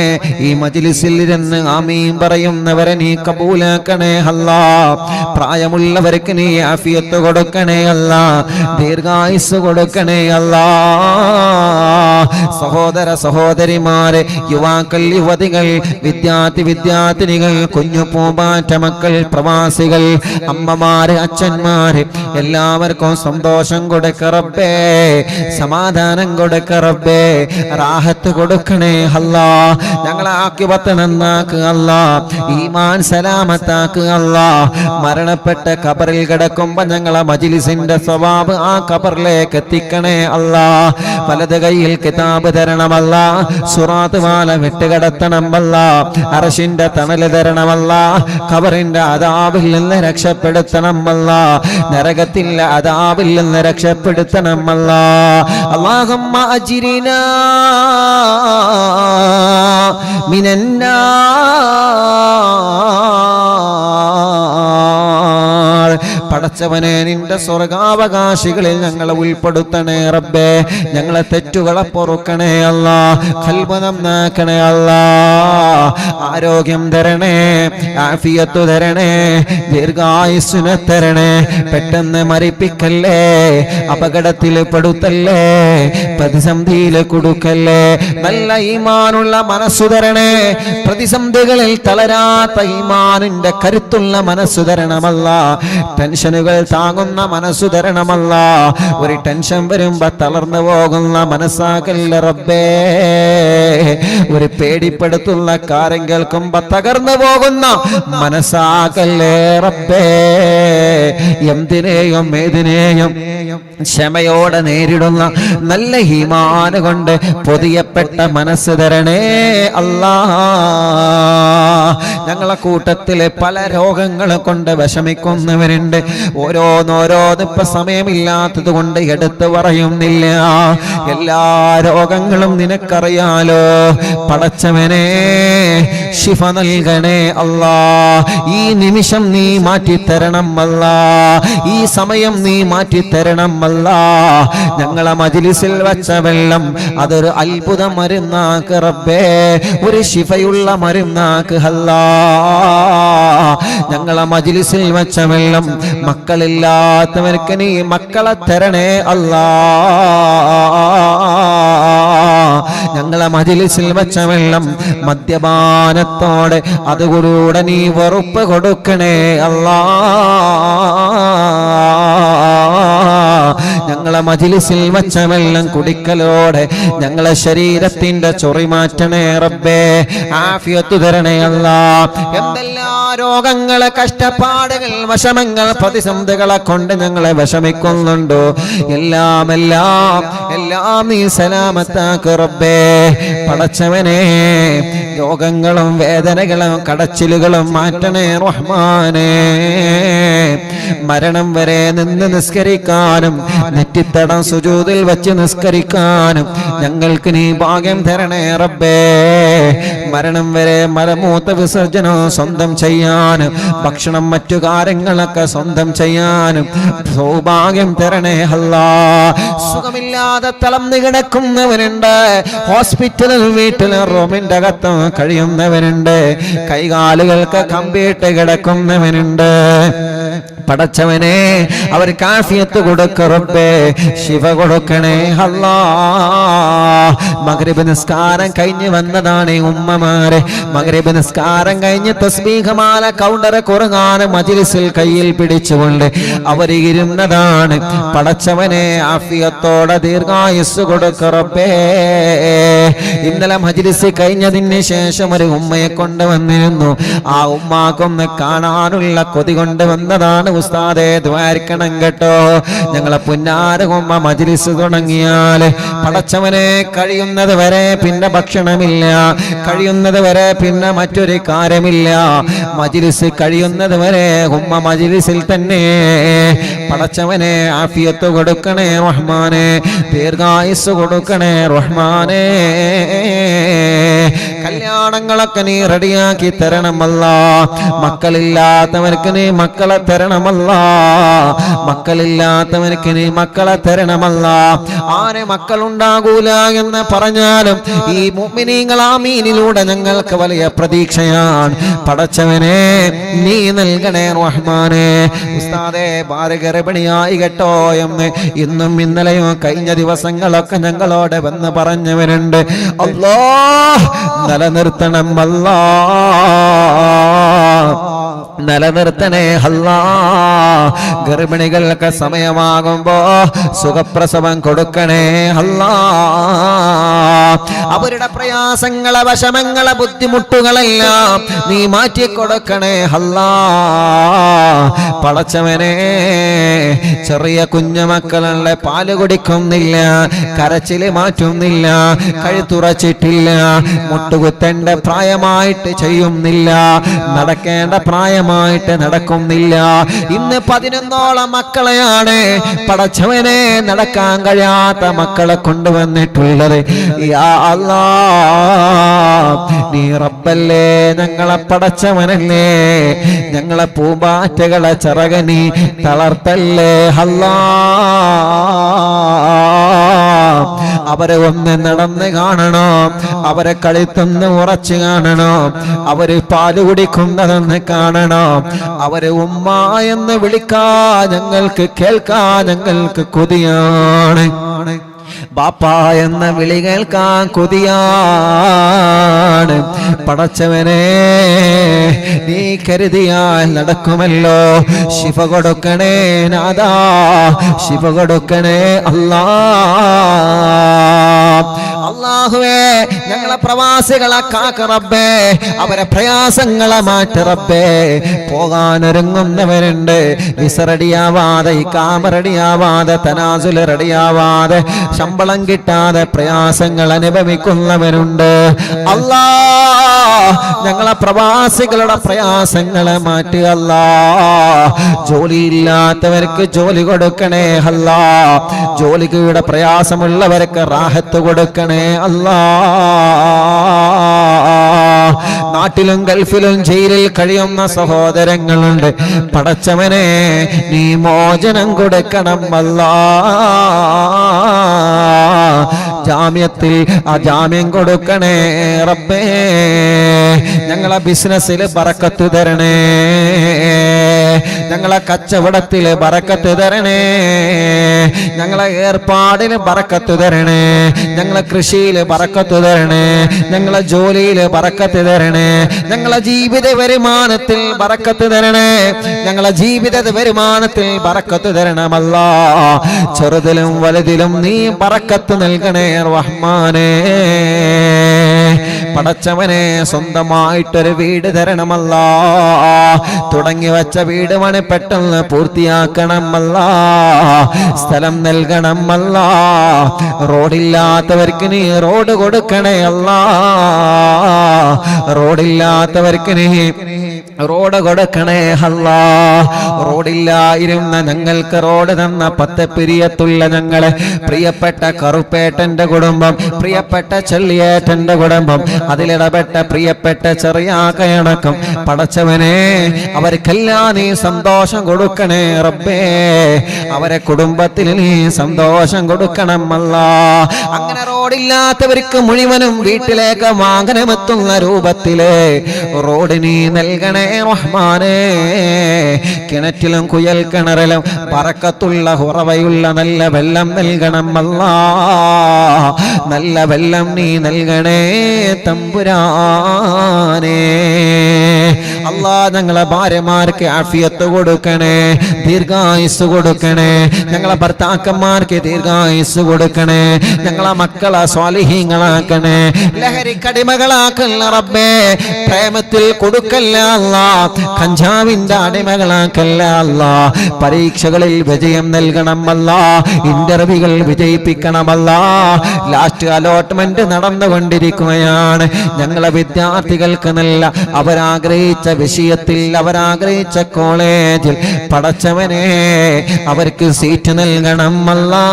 ഈ മജ്ലിസിൽ ഇരുന്ന് ആമീൻ പറയുന്നവരെ നീ കബൂലാക്കണേ അല്ലാഹ്. പ്രായമുള്ളവർക്ക് നീ ആഫിയത്ത് കൊടുക്കണേ അല്ലാഹ്. ദീർഘായുസ് കൊടുക്കണേ അല്ലാഹ്. സഹോദര സഹോദരിമാരെ, യുവാക്കൾ, യുവതികൾ, വിദ്യാർത്ഥിനികൾ, കുഞ്ഞു പൂമ്പാറ്റ മക്കൾ, പ്രവാസികൾ, അമ്മമാര്, അച്ഛന്മാര്, എല്ലാവർക്കും സന്തോഷം കൊടുക്ക റബ്ബേ. സമാധാനം കൊടുക്ക റബ്ബേ. റാഹത്ത് കൊടുക്കണേ അല്ലാഹ്. ഞങ്ങളെ ആഖിബത്ത് നന്നാക്കുക അല്ലാഹ്. ഈമാൻ സലാമത്താക്കുക അല്ലാഹ്. മരണപ്പെട്ട ഖബറിൽ കിടക്കുമ്പോ ഞങ്ങളെ മജ്ലിസിന്റെ സവാബ് ആ ഖബറിലേക്ക് എത്തിക്കണേ അല്ലാഹ്. വലത് കയ്യിൽ കിതാബ് തരണമല്ലാഹ്. സുറാത്ത് മാല വിട്ടുകിടത്തണമല്ലാഹ്. അർശിന്റെ തണല് തരണമല്ലാഹ്. ഖബറിന്റെ അദാബിൽ നിന്ന് രക്ഷപ്പെടുത്തണമല്ലാഹ്. നരകത്തിന്റെ അദാബിൽ നിന്ന് രക്ഷപ്പെടുത്തണമല്ലാഹ്. അല്ലാഹുമ്മ അജ്രിനാ മിനന്നാർ. പടച്ചവനെ, നിന്റെ സ്വർഗാവകാശികളിൽ ഞങ്ങളെ ഉൾപ്പെടുത്തണേ റബ്ബേ. ഞങ്ങളെ തെറ്റുകളെ പൊറുക്കണേ അല്ലാഹ്. ഖൽബ് നന്നാക്കണേ അല്ലാഹ്. ആരോഗ്യം തരണേ, ആഫിയത്ത് തരണേ, ദീർഘായുസ്സിനെ തരണേ. പെട്ടെന്ന് മരിപ്പിക്കല്ലേ, അപകടത്തിൽ പെടുത്തല്ലേ, പ്രതിസന്ധിയിൽ കൊടുക്കല്ലേ. നല്ല ഈമാനുള്ള മനസ്സു തരണേ. പ്രതിസന്ധികളിൽ തളരാത്ത ഈമാനിന്റെ കരുത്തുള്ള മനസ്സു തരണമല്ലാഹ്. ടെൻഷനുകൾ താങ്ങുന്ന മനസ്സു തരണമല്ലാഹ്. ഒരു ടെൻഷൻ വരുമ്പോ തളർന്നു പോകുന്ന മനസ്സാകല്ല റബ്ബേ. ഒരു പേടിപ്പെടുത്തുന്ന കാര്യം കേൾക്കുമ്പോ തകർന്നു പോകുന്ന മനസ്സാകല്ലേ റബ്ബേ. എന്തിനേയും ഏതിനേയും ക്ഷമയോടെ നേരിടുന്ന നല്ല ഈമാൻ കൊണ്ട് പൊതിയപ്പെട്ട മനസ്സ് തരണേ അല്ലാഹ്. ഞങ്ങളെ കൂട്ടത്തിലെ പല രോഗങ്ങളെ കൊണ്ട് വിഷമിക്കുന്നവരുണ്ട്. ഓരോന്നോരോന്ന് ഇപ്പൊ സമയമില്ലാത്തത് കൊണ്ട് എടുത്തു പറയുന്നില്ല. എല്ലാ രോഗങ്ങളും നിനക്കറിയാലോ. പടച്ചവനെ ശിഫ നൽകണേ അല്ലാ. ഈ നിമിഷം നീ മാറ്റിത്തരണം അല്ലാ. ഈ സമയം നീ മാറ്റിത്തരണം അല്ലാ. ഞങ്ങളെ മജ്‌ലിസിൽ വച്ച വെള്ളം അതൊരു അത്ഭുത മരുന്നാക്ക് റബ്ബേ, ഒരു ശിഫയുള്ള മരുന്നാക്ക് അല്ലാ. ഞങ്ങളെ മജ്‌ലിസിൽ വച്ച വെള്ളം മക്കളില്ലാത്തവർക്ക് നീ മക്കളെ തരണേ അല്ലാ. ഞങ്ങളെ മജ്‌ലിസിൽ വച്ച വെള്ളം മദ്യപാനത്തോടെ അതുകൂടെ നീ വെറുപ്പ് കൊടുക്കണേ അല്ലാ. ഞങ്ങളെ മജ്‌ലിസിൽ വച്ച വെള്ളം കുടിക്കലോടെ ഞങ്ങളെ ശരീരത്തിന്റെ ചൊറി മാറ്റണേ റബ്ബേ. ആഫിയത്ത് തരണേ അല്ലാ. എന്തെല്ലാം രോഗങ്ങളെ, കഷ്ടപ്പാടുകൾ, വിഷമങ്ങൾ, പ്രതിസന്ധികളെ കൊണ്ട് ഞങ്ങളെ വിഷമിക്കുന്നുണ്ടോ എല്ലാം നീ സലാമത്താക്ക് റബ്ബേ. പടച്ചവനെ രോഗങ്ങളും വേദനകളും കടച്ചിലുകളും മാറ്റണേ റഹ്മാനേ. മരണം വരെ നിന്ന് നിസ്കരിക്കാനും നെറ്റിത്തടം സുജൂദിൽ വെച്ച് നിസ്കരിക്കാനും ഞങ്ങൾക്ക് നീ ഭാഗ്യം തരണേ റബ്ബേ. മരണം വരെ മലമൂത്ര വിസർജനം സ്വന്തം ചെയ്യാനും ഭക്ഷണം മറ്റു കാര്യങ്ങളൊക്കെ സ്വന്തം ചെയ്യാനും സൗഭാഗ്യം തരണേ അല്ലാ. സുഖമില്ലാതെ തളർന്നു കിടക്കുന്നവരുണ്ട്, ഹോസ്പിറ്റലിൽ വീട്ടിൽ റൂമിന്റെ അകത്ത് കഴിയുന്നവരുണ്ട്, കൈകാലുകൾക്ക് കമ്പിയിട്ട് കിടക്കുന്നവനുണ്ട്. പടച്ചവനെ അവർക്ക് ആഫിയത്ത് കൊടുക്ക റബ്ബേ, ശിഫ കൊടുക്കണേ അല്ലാ. മഗ്രിബ് നിസ്കാരം കഴിഞ്ഞ് വന്നതാണ് ഉമ്മമാരെ. മഗ്രിബ് നിസ്കാരം കഴിഞ്ഞ് തസ്ബീഹ് മാല കൗണ്ടർ ഖുർആൻ മജ്‌ലിസിൽ കയ്യിൽ പിടിച്ചുകൊണ്ട് അവർ ഇരുന്നതാണ്. പടച്ചവനെ ആഫിയത്തോടെ ദീർഘായുസ് കൊടുക്ക റബ്ബേ. ഇന്നലെ മജ്‌ലിസ് കഴിഞ്ഞതിന് ശേഷം ഒരു ഉമ്മയെ കൊണ്ടുവന്നിരുന്നു. ആ ഉമ്മാക്കൊന്ന് കാണാനുള്ള കൊതി കൊണ്ടുവന്നതാണ്. ഉസ്താദേ ദ്വാരിക്കണം കേട്ടോ. ഞങ്ങളെ പുന്നാര ഉമ്മ മജ്‌ലിസ് തുടങ്ങിയാൽ പടച്ചവനെ കഴിയുന്നത് വരെ പിന്നെ ഭക്ഷണമില്ല, കഴിയുന്നത് വരെ പിന്നെ മറ്റൊരു കാര്യമില്ല. മജ്‌ലിസ് കഴിയുന്നത് വരെ ഉമ്മ മജ്‌ലിസിൽ തന്നെ. പടച്ചവനെ ആഫിയത്ത് കൊടുക്കണേ റഹ്മാനേ, ദീർഘായുസ് കൊടുക്കണേ റഹ്മാനേ. കല്യാണങ്ങളൊക്കെ നീ റെഡിയാക്കി തരണമല്ലാ. മക്കളില്ലാത്തവർക്ക് നീ മക്കളെ തരണമല്ലാ. മക്കളില്ലാത്തവർക്ക് നീ മക്കളെ തരണമല്ലാ. ആരെ മക്കളുണ്ടാകൂല എന്ന് പറഞ്ഞാലും ഈ മുഅ്മിനീങ്ങൾ ആമീനിലൂടെ ഞങ്ങൾക്ക് വലിയ പ്രതീക്ഷയാണ്. പടച്ചവനെ നീ നൽകണേ റഹ്മാനേ. ഉസ്താദേ ഭാര്യ ഗർഭിണിയായി കേട്ടോ എന്ന് ഇന്നും ഇന്നലെയും കഴിഞ്ഞ ദിവസങ്ങളൊക്കെ ഞങ്ങളോട് വന്ന് പറഞ്ഞവരുണ്ട്. അല്ലാഹ് നിലനിർത്തണം അല്ലാ, നിലനിർത്തണേ അല്ലാ. ഗർഭിണികൾക്ക് സമയമാകുമ്പോ സുഖപ്രസവം കൊടുക്കണേ അല്ലാ. അവരുടെ പ്രയാസങ്ങളെ, വിഷമങ്ങളെ, ബുദ്ധിമുട്ടുകളെല്ലാം നീ മാറ്റിക്കൊടുക്കണേ അല്ലാ. പടച്ചവനെ ചെറിയ കുഞ്ഞുമക്കളുടെ പാല് കുടിക്കുന്നില്ല, കരച്ചില് മാറ്റുന്നില്ല, കഴുത്തുറച്ചിട്ടില്ല, മുട്ടുകുത്തേണ്ട പ്രായമായിട്ട് ചെയ്യുന്നില്ല, നടക്കേണ്ട പ്രായമായിട്ട് നടക്കുന്നില്ല. ഇന്ന് 11ഓളം മക്കളെയാണ് പടച്ചവനെ നടക്കാൻ കഴിയാത്ത മക്കളെ കൊണ്ടുവന്നിട്ടുള്ളത്. യാ അല്ലാഹ് നീ റബ്ബല്ലേ, ഞങ്ങളെ പടച്ചവനല്ലേ, ഞങ്ങളെ പൂമ്പാറ്റകളെ ചിറകനി തളർത്തല്ലേ അല്ലാഹ്. അവരെ ഒന്ന് നടന്ന് കാണണോ, അവരെ കളിത്തൊന്ന് ഉറച്ചു കാണണോ, അവര് പാല് കുടിക്കുന്നതെന്ന് കാണണോ, അവരെ ഉമ്മ എന്ന് വിളിക്കാ ഞങ്ങൾക്ക് കേൾക്കാ ഞങ്ങൾക്ക് കൊതിയാണ്. ബാപ്പ എന്ന വിളി കേൾക്കാൻ കൊതിയാണ്. പടച്ചവനെ നീ കരുതിയാൽ നടക്കുമല്ലോ. ശിഫ കൊടുക്കണേ നാദാ, ശിഫ കൊടുക്കണേ അല്ലാ. അല്ലാഹുവേ ഞങ്ങളെ ഞങ്ങളെ പ്രവാസികളെ കാക്ക റബ്ബേ, അവരെ പ്രയാസങ്ങളെ മാറ്റി റബ്ബേ. പോകാനൊരുങ്ങുന്നവരുണ്ട്, വിസ റെഡിയാവാതെ, ഇഖാമ റെഡിയാവാതെ, തനാസുൽ റെഡിയാവാതെ, ശമ്പളം കിട്ടാതെ പ്രയാസങ്ങൾ അനുഭവിക്കുന്നവരുണ്ട്. അല്ലാ, ഞങ്ങളെ പ്രവാസികളുടെ പ്രയാസങ്ങളെ മാറ്റി അല്ലാ. ജോലിയില്ലാത്തവർക്ക് ജോലി കൊടുക്കണേ അല്ലാ. ജോലിയുടെ പ്രയാസമുള്ളവർക്ക് റാഹത്ത് കൊടുക്കണേ അല്ലാ. നാട്ടിലും ഗൾഫിലും ജയിലിൽ കഴിയുന്ന സഹോദരങ്ങളുണ്ട്. പടച്ചവനെ നീ മോചനം കൊടുക്കണം അല്ലാ. ജാമ്യത്തിൽ ആ ജാമ്യം കൊടുക്കണേ റബ്ബേ. ഞങ്ങളെ ബിസിനസ്സിൽ ബറക്കത്ത് തരണേ, ഞങ്ങളെ കച്ചവടത്തിൽ ബറക്കത്ത് തരണേ, ഞങ്ങളെ ഏർപ്പാടിൽ ബറക്കത്ത് തരണേ, ഞങ്ങളെ കൃഷിയിൽ ബറക്കത്ത് തരണേ, ഞങ്ങളെ ജോലിയിൽ ബറക്കത്ത് തരണേ, ഞങ്ങളെ ജീവിത വരുമാനത്തിൽ ബറക്കത്ത് തരണേ, ഞങ്ങളെ ജീവിത വരുമാനത്തിൽ ബറക്കത്ത് തരണമല്ലാ. ചെറുതിലും വലുതിലും നീ ബറക്കത്ത് നൽകണേ റഹ്മാനേ. പടച്ചവനെ സ്വന്തമായിട്ടൊരു വീട് തരണമല്ലാ. തുടങ്ങി വെച്ച വീട് പണി പെട്ടെന്ന് പൂർത്തിയാക്കണമല്ലാ. സ്ഥലം നൽകണമല്ലാ. റോഡില്ലാത്തവർക്ക് നീ റോഡ് കൊടുക്കണേ അല്ലാ. റോഡില്ലാത്തവർക്ക് നീ റോഡ് കൊടുക്കണേ അല്ലാ. റോഡില്ലായിരുന്ന ഞങ്ങൾക്ക് റോഡ് തന്ന പത്തപ്പിരിയത്തുള്ള ഞങ്ങളെ പ്രിയപ്പെട്ട കറുപ്പേട്ടന്റെ കുടുംബം, പ്രിയപ്പെട്ട ചെള്ളിയേട്ടന്റെ കുടുംബം, അതിലിടപെട്ട പ്രിയപ്പെട്ട ചെറിയാക്കയണക്കം, പടച്ചവനെ അവർക്കെല്ലാം നീ സന്തോഷം കൊടുക്കണേ റബ്ബേ. അവരെ കുടുംബത്തിൽ നീ സന്തോഷം കൊടുക്കണം അല്ലാ. അങ്ങനെ റോഡില്ലാത്തവർക്ക് മുഴുവനും വീട്ടിലേക്ക് വാഹനമെത്തുന്ന രൂപത്തിലെ റോഡ് നീ നൽകണേ റഹ്മാനേ. കിണറ്റിലും കുയൽ കിണറിലും ബറക്കത്തുള്ള ഉറവയുള്ള നല്ല വെള്ളം നൽകണം അല്ലാ. നല്ല വെള്ളം നീ നൽകണേ തമ്പുരാനേ. അല്ലാ, ഞങ്ങളെ ഭാര്യമാർക്ക് ആഫിയത്ത് കൊടുക്കണേ, ദീർഘായുസ് കൊടുക്കണേ. ഞങ്ങളെ ഭർത്താക്കന്മാർക്ക് ദീർഘായുസ് കൊടുക്കണേ. ഞങ്ങളെ മക്കളെ സ്വാലിഹീങ്ങളാക്കണേ, ലഹരിക്കടിമകളാക്കല്ല റബ്ബേ. പ്രേമത്തിൽ കൊടുക്കല്ല അല്ലാ, കഞ്ചാവിന്റെ അടിമകളാക്കല്ല അല്ലാ. പരീക്ഷകളിൽ വിജയം നൽകണമല്ലാ, ഇന്റർവ്യൂകൾ വിജയിപ്പിക്കണമല്ലാ. ലാസ്റ്റ് അലോട്ട്മെന്റ് നടന്നുകൊണ്ടിരിക്കുകയാണ്. ഞങ്ങളെ വിദ്യാർത്ഥികൾക്ക് നല്ല അവരാഗ്രഹിച്ച വിഷയത്തിൽ, അവരാഗ്രഹിച്ച കോളേജിൽ പടച്ചവനെ അവർക്ക് സീറ്റ് നൽകണം അല്ലാ.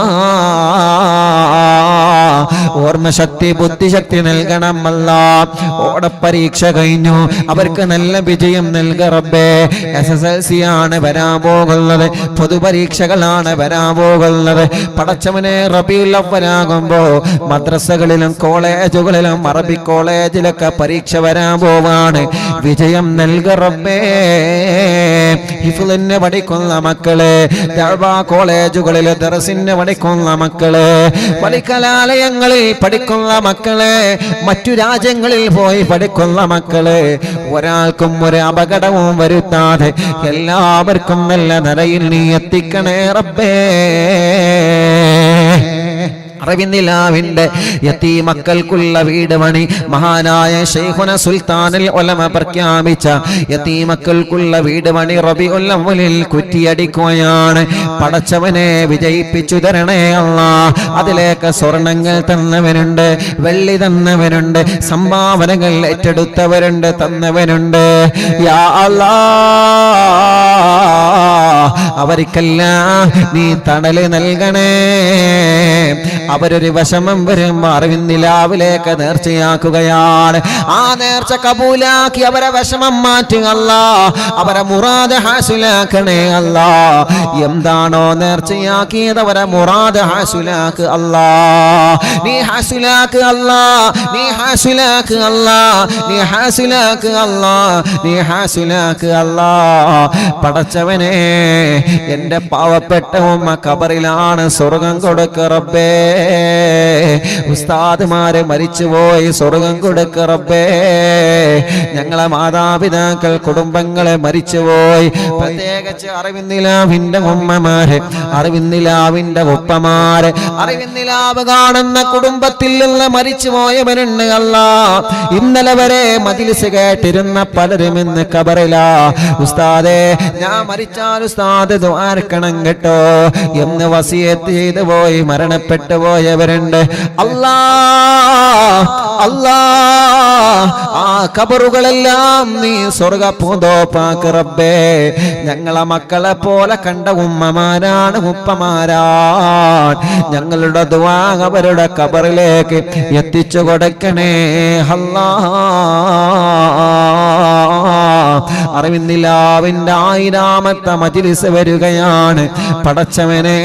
ഓർമ്മശക്തി ബുദ്ധിശക്തി നൽകണം അല്ലാ. ഓടപ്പരീക്ഷ കഴിഞ്ഞു, അവർക്ക് നല്ല വിജയം നൽക റബ്ബേ. SSLC ആണ് വരാൻ പോകുന്നത്, പൊതുപരീക്ഷകളാണ് വരാൻ പോകുന്നത്. പടച്ചവനെ റബീഉൽ അവ്വലാകുമ്പോ മദ്രസകളിലും കോളേജുകളിലും അറബി കോളേജിലൊക്കെ പരീക്ഷ വരാൻ പോവാണ്. വിജയം നൽക റബ്ബേ. ഹിഫ്ളിന് പഠിക്കുന്ന മക്കളെ, ദഅ്വാ കോളേജുകളിൽ ദർസിന് പഠിക്കുന്ന മക്കളെ, വലിക്കലാലയങ്ങളിൽ പഠിക്കുന്ന മക്കളെ, മറ്റു രാജ്യങ്ങളിൽ പോയി പഠിക്കുന്ന മക്കളെ, ഒരാൾക്കും ഒരു അപകടവും വരുത്താതെ എല്ലാവർക്കും നല്ല നിലയിൽ നീ എത്തിക്കണേ റബ്ബേ. അറിവിന്ദിലാവിന്റെ യതീമക്കൾക്കുള്ള വീട് പണി മഹാനായ ശൈഖുന സുൽത്താനുൽ ഉലമ പ്രഖ്യാപിച്ച യതീമക്കൾക്കുള്ള വീട് പണി റബീഉൽ അവ്വലിൽ കുറ്റിയടിക്കുകയാണ്. പടച്ചവനെ വിജയിപ്പിച്ചു തരണേ അല്ലാ. അതിലേക്ക് സ്വർണങ്ങൾ തന്നവനുണ്ട്, വെള്ളി തന്നവനുണ്ട്, സംഭാവനകൾ ഏറ്റെടുത്തവരുണ്ട്, തന്നവനുണ്ട്. യാ അല്ലാ, അവർക്കെല്ലാം നീ തണല് നൽകണേ. അവരൊരു വിഷമം വരുമ്പോ അറിവിന്ദിലാവിലേക്ക് നേർച്ചയാക്കുകയാണ്. ആ നേർച്ച കബൂലാക്കി അവരെ വിഷമം മാറ്റുക അല്ലാ. അവരെ മുറാദ് ഹാസിലാക്കണേ അല്ലാ. എന്താണോ നേർച്ചയാക്കിയത് അവരെ മുറാദ് ഹാസിലാക്ക് അല്ലാ. നീ ഹാസിലാക്ക് അല്ലാ, നീ ഹാസിലാക്ക് അല്ലാ, നീ ഹാസിലാക്ക് അല്ലാ, നീ ഹാസിലാക്ക് അല്ലാ. പടച്ചവനെ എൻ്റെ പാവപ്പെട്ട ഉമ്മ ഖബറിലാണ്, സ്വർഗം കൊടുക്ക് റബ്ബേ. ഉസ്താദുമാരെ മരിച്ചുപോയി, സ്വർഗം കൊടുക്ക് റബ്ബേ. ഞങ്ങളെ മാതാപിതാക്കൾ കുടുംബങ്ങളെ മരിച്ചുപോയി, പ്രത്യേകിച്ച് അറിവിന്ദിലാവിൻ്റെ ഉമ്മമാര്, അറിവിന്ദിലാവിൻ്റെ ഉപ്പമാര്, അറിവിന്ദിലാവ് കാണുന്ന കുടുംബത്തിൽ നിന്ന് മരിച്ചുപോയവരുണ്ട് അല്ലാ. ഇന്നലെ വരെ മജ്‌ലിസ് കേട്ടിരുന്ന പലരും ഇന്ന് ഖബറിലാ. ഉസ്താദേ, ഞാൻ മരിച്ചാൽ ഉസ്താദ് ദുആർക്കണം കേട്ടോ എന്ന് വസിയത്ത് ചെയ്തു പോയി മരണപ്പെട്ടു പോയവരുണ്ട്. അല്ലാ അല്ലാ, ആ ഖബറുകളെല്ലാം നീ സ്വർഗ്ഗ പൂന്തോപ്പാക്ക് റബ്ബേ. ഞങ്ങളെ മക്കളെ പോലെ കണ്ട ഉമ്മമാരാണ്, ഉപ്പമാരാണ്. ഞങ്ങളുടെ ദുആ അവരുടെ ഖബറിലേക്ക് എത്തിച്ചു കൊടുക്കണേ അല്ലാ. അറിവിന്ദിലാവിൻ്റെ 1000ാമത്തെ മജ്‌ലിസ് വരികയാണ്. പടച്ചവനെ,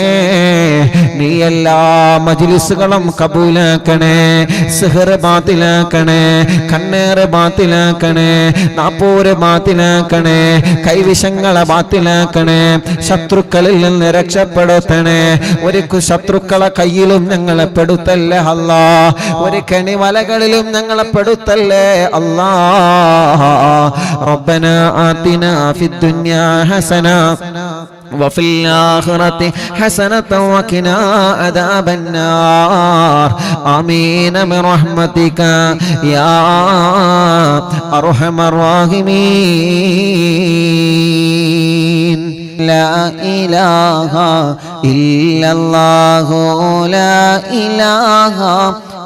നീ എല്ലാ മജ്‌ലിസുകളും കബൂലാക്കണേ. സിഹർ ബാത്തിലാക്കണേ, കണ്ണേറ് ബാത്തിലാക്കണേ, നാപ്പൂര് ബാത്തിലാക്കണേ, കൈവിഷങ്ങളെ ബാത്തിലാക്കണേ, ശത്രുക്കളിൽ നിന്ന് രക്ഷപ്പെടുത്തണേ. ഒരു ശത്രുക്കളെ കയ്യിലും ഞങ്ങളെ പെടുത്തല്ലേ അല്ലാ, ഒരു കെണിവലകളിലും ഞങ്ങളെ പെടുത്തല്ലേ അല്ലാ. റബ്ബനാ ആതിനാ ഫിദ്ദുനിയാ ഹസന وفي الآخرة حسنة وقنا عذاب النار آمين برحمتك يا أرحم الراحمين. لا إله إلا الله، لا إله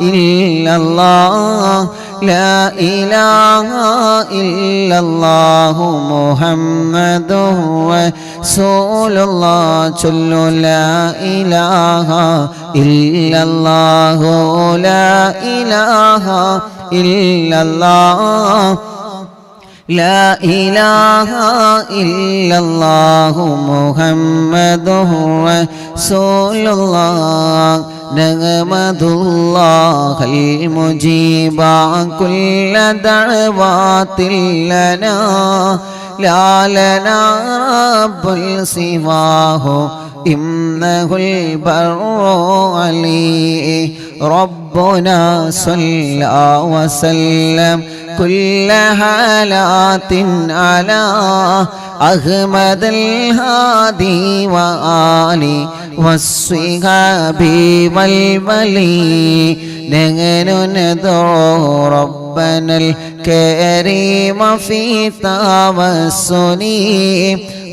إلا الله، لا إله إلا الله محمد رسول الله. صلوا لا إله إلا الله، لا إله إلا الله، لا إله إلا الله محمد رسول الله. نحمد الله المجيب كل دعوات لنا، لا لنا رب سواه إنه البر علي. ربنا صلى وسلم كل حالات على أحمد الهادي وآله والصحاب والولي. نحن ندعو ربنا الكريم في توسل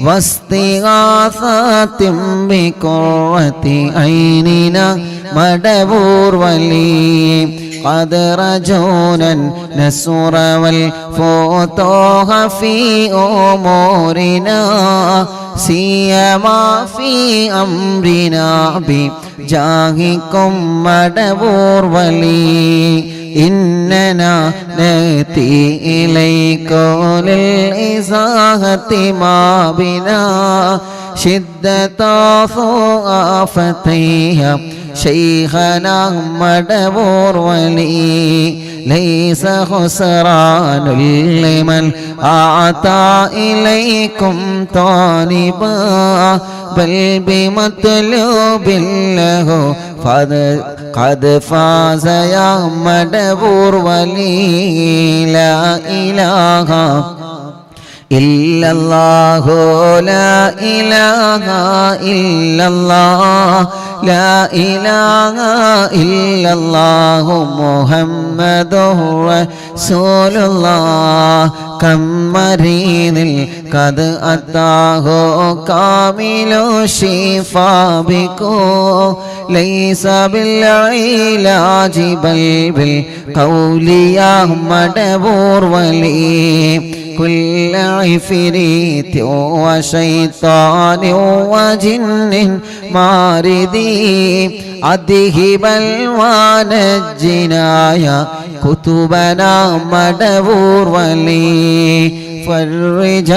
واستغاثة بقرة عيننا مدبور ولي. قد رجونا النصر والفتوح في أمورنا، سيما في أمرنا بجاهكم مدبور ولي. إننا نأتي إليكم للإزاحة ما بنا شدة ضعفتها شيخنا مدبور ولي. ليس خسران لمن أعطى إليكم طالبا، بل بمطلوب له قد فاز يا مدبور ولي. لا إله إلا الله، لا إله إلا الله، لا إله إلا الله محمد رسول الله. كم مريض قد أتاه كامل الشفاء بكم، ليس بالعلاج بل بالقول يا مدبور ولي. كل عفريت وشيطان وجن ماردي أذهب ونجنا يا كتبنا مدبور ولي. فرج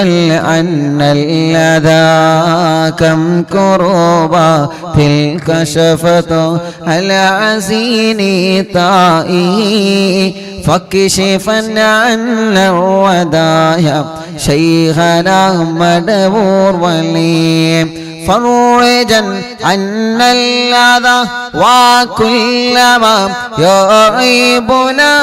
عنا الأذى كم كروبا تلك شفت العزين طائي فاكشفا عنا الودايا شيخنا مدبور ولي فرجا عنا الأذى وكل ما يعيبنا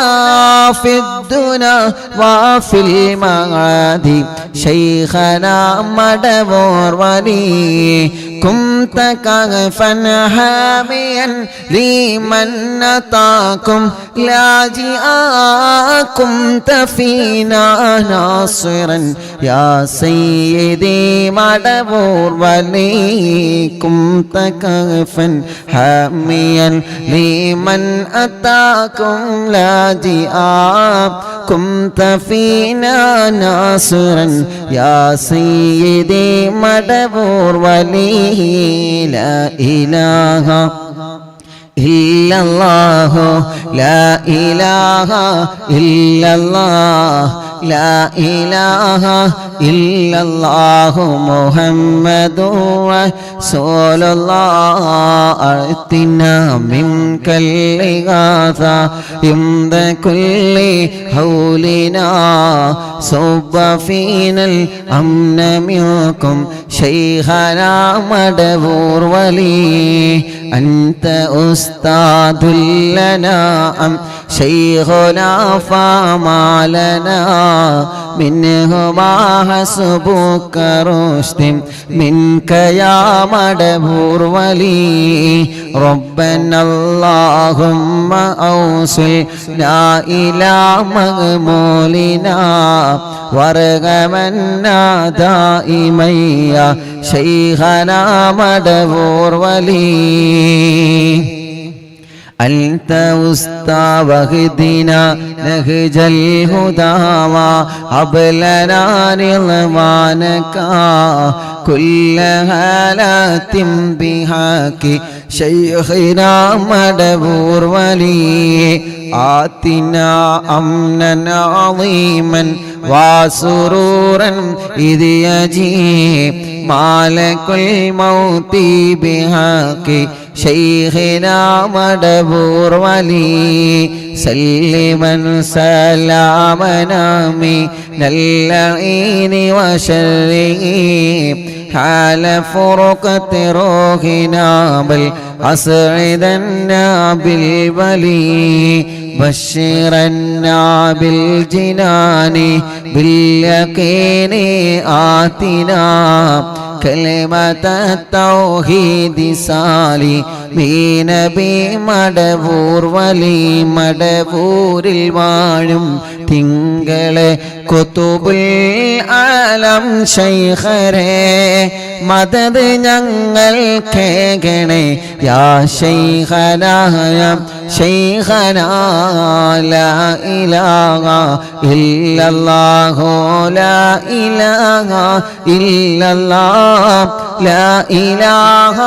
في الدنيا وفي المعاد شيخنا مدبور ولي كنت كهفا حاميا لمن أتاكم لاجئا كنت فينا ناصرا يا سيدي مدبور ولي كنت كهفا حاميا لمن أتاكم لاجئا كنت فينا ناصرا يا سيدي مدبور ولي لا إله إلا الله لا إله إلا الله لا إله إلا الله محمد رسول الله أعطنا منك الإغاثة عند كل حولنا صب فينا الأمن منكم شيخنا مدبور ولي أنت أستاذ لنا أم شيخنا فما لنا منه ما حسبك رشد منك يا مدبور ولي ربنا اللهم أوصلنا إلى مغمولنا وارغمنا دائما يا شيخنا مدبور ولي أنت أستاذ واهدنا نهج الهدى وهب لنا رضوانك كل هالات بحق شيخنا مدبور ولي آتنا أمنا عظيما وسرورا إذ يجيء مالك الموت بحق شيخنا مدبور ولي سلما سلامنا من اللعين وشره حال فرقة روحنا بل أسعدنا بالولي بشرنا بالجنان باليقين آتنا كلمة التوحيد صالي بنبي مدبور ولي مدبور الواഴും തിങ്കളെ കുതുബുൽ ആലം ശൈഖരേ മദദ് ഞങ്ങൾ കേകണേ യാ ശൈഖനാ ശൈഖനാ ലാ ഇലാഹ ഇല്ലല്ലാഹു ലാ ഇലാഹ ഇല്ലല്ലാഹ് ലാ ഇലാഹ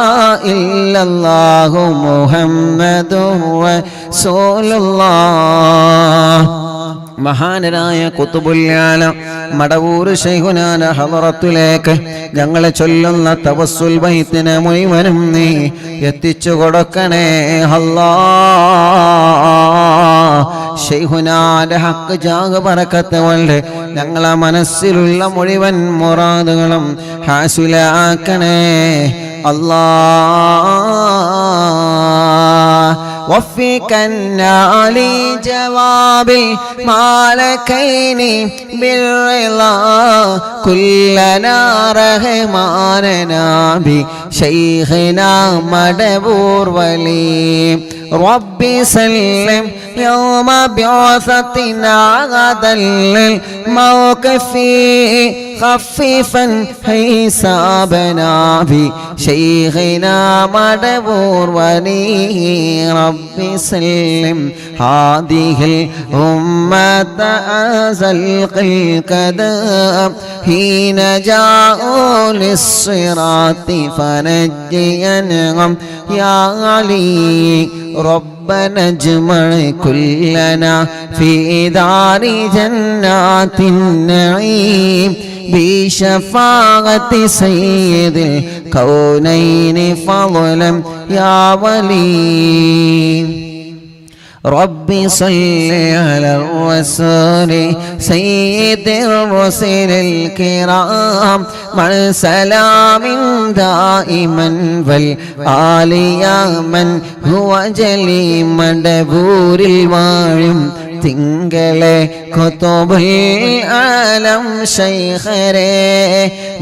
ഇല്ലല്ലാഹു മുഹമ്മദുർ റസൂലുള്ളാഹ്. മഹാനരായ ഖുതുബുൽ ആലം മടവൂർ ശൈഖുനാന ഹളറത്തിലേക്ക് ഞങ്ങളെ ചൊല്ലുന്ന തവസ്സുൽ ബൈത്തിനെ മുഴുവനും നീ എത്തിച്ചു കൊടുക്കണേ അല്ലാഹ്. ശൈഖുനാന്റെ ഹക്ക് ജാഗ ബറക്കത്ത് കൊണ്ട് ഞങ്ങളെ മനസ്സിലുള്ള മുഴുവൻ മുറാദുകളും ഹാസിലാക്കണേ അല്ലാഹ്. وفقنا لجواب المالكين بالرضا كلنا رحماننا بشيخنا مدبور ولي ربي سلم يوم بعثتنا غدا للموقف خفيفا حسابنا بشيخنا مدبور ولي ربي سلم هذه الأمة أزلق القدم حين جاءوا للصراط فنجينهم يا علي رب ربنا اجمع كلنا في دار جنات النعيم بشفاعة سيد الكونين فضلا يا ولي ربي صل على الرسول سيد الرسل الكرام مع سلام دائما والآل يا من هو جلي مدبور الواഴും തിങ്കളെ കുതുബുൽ ആലം ശൈഖരേ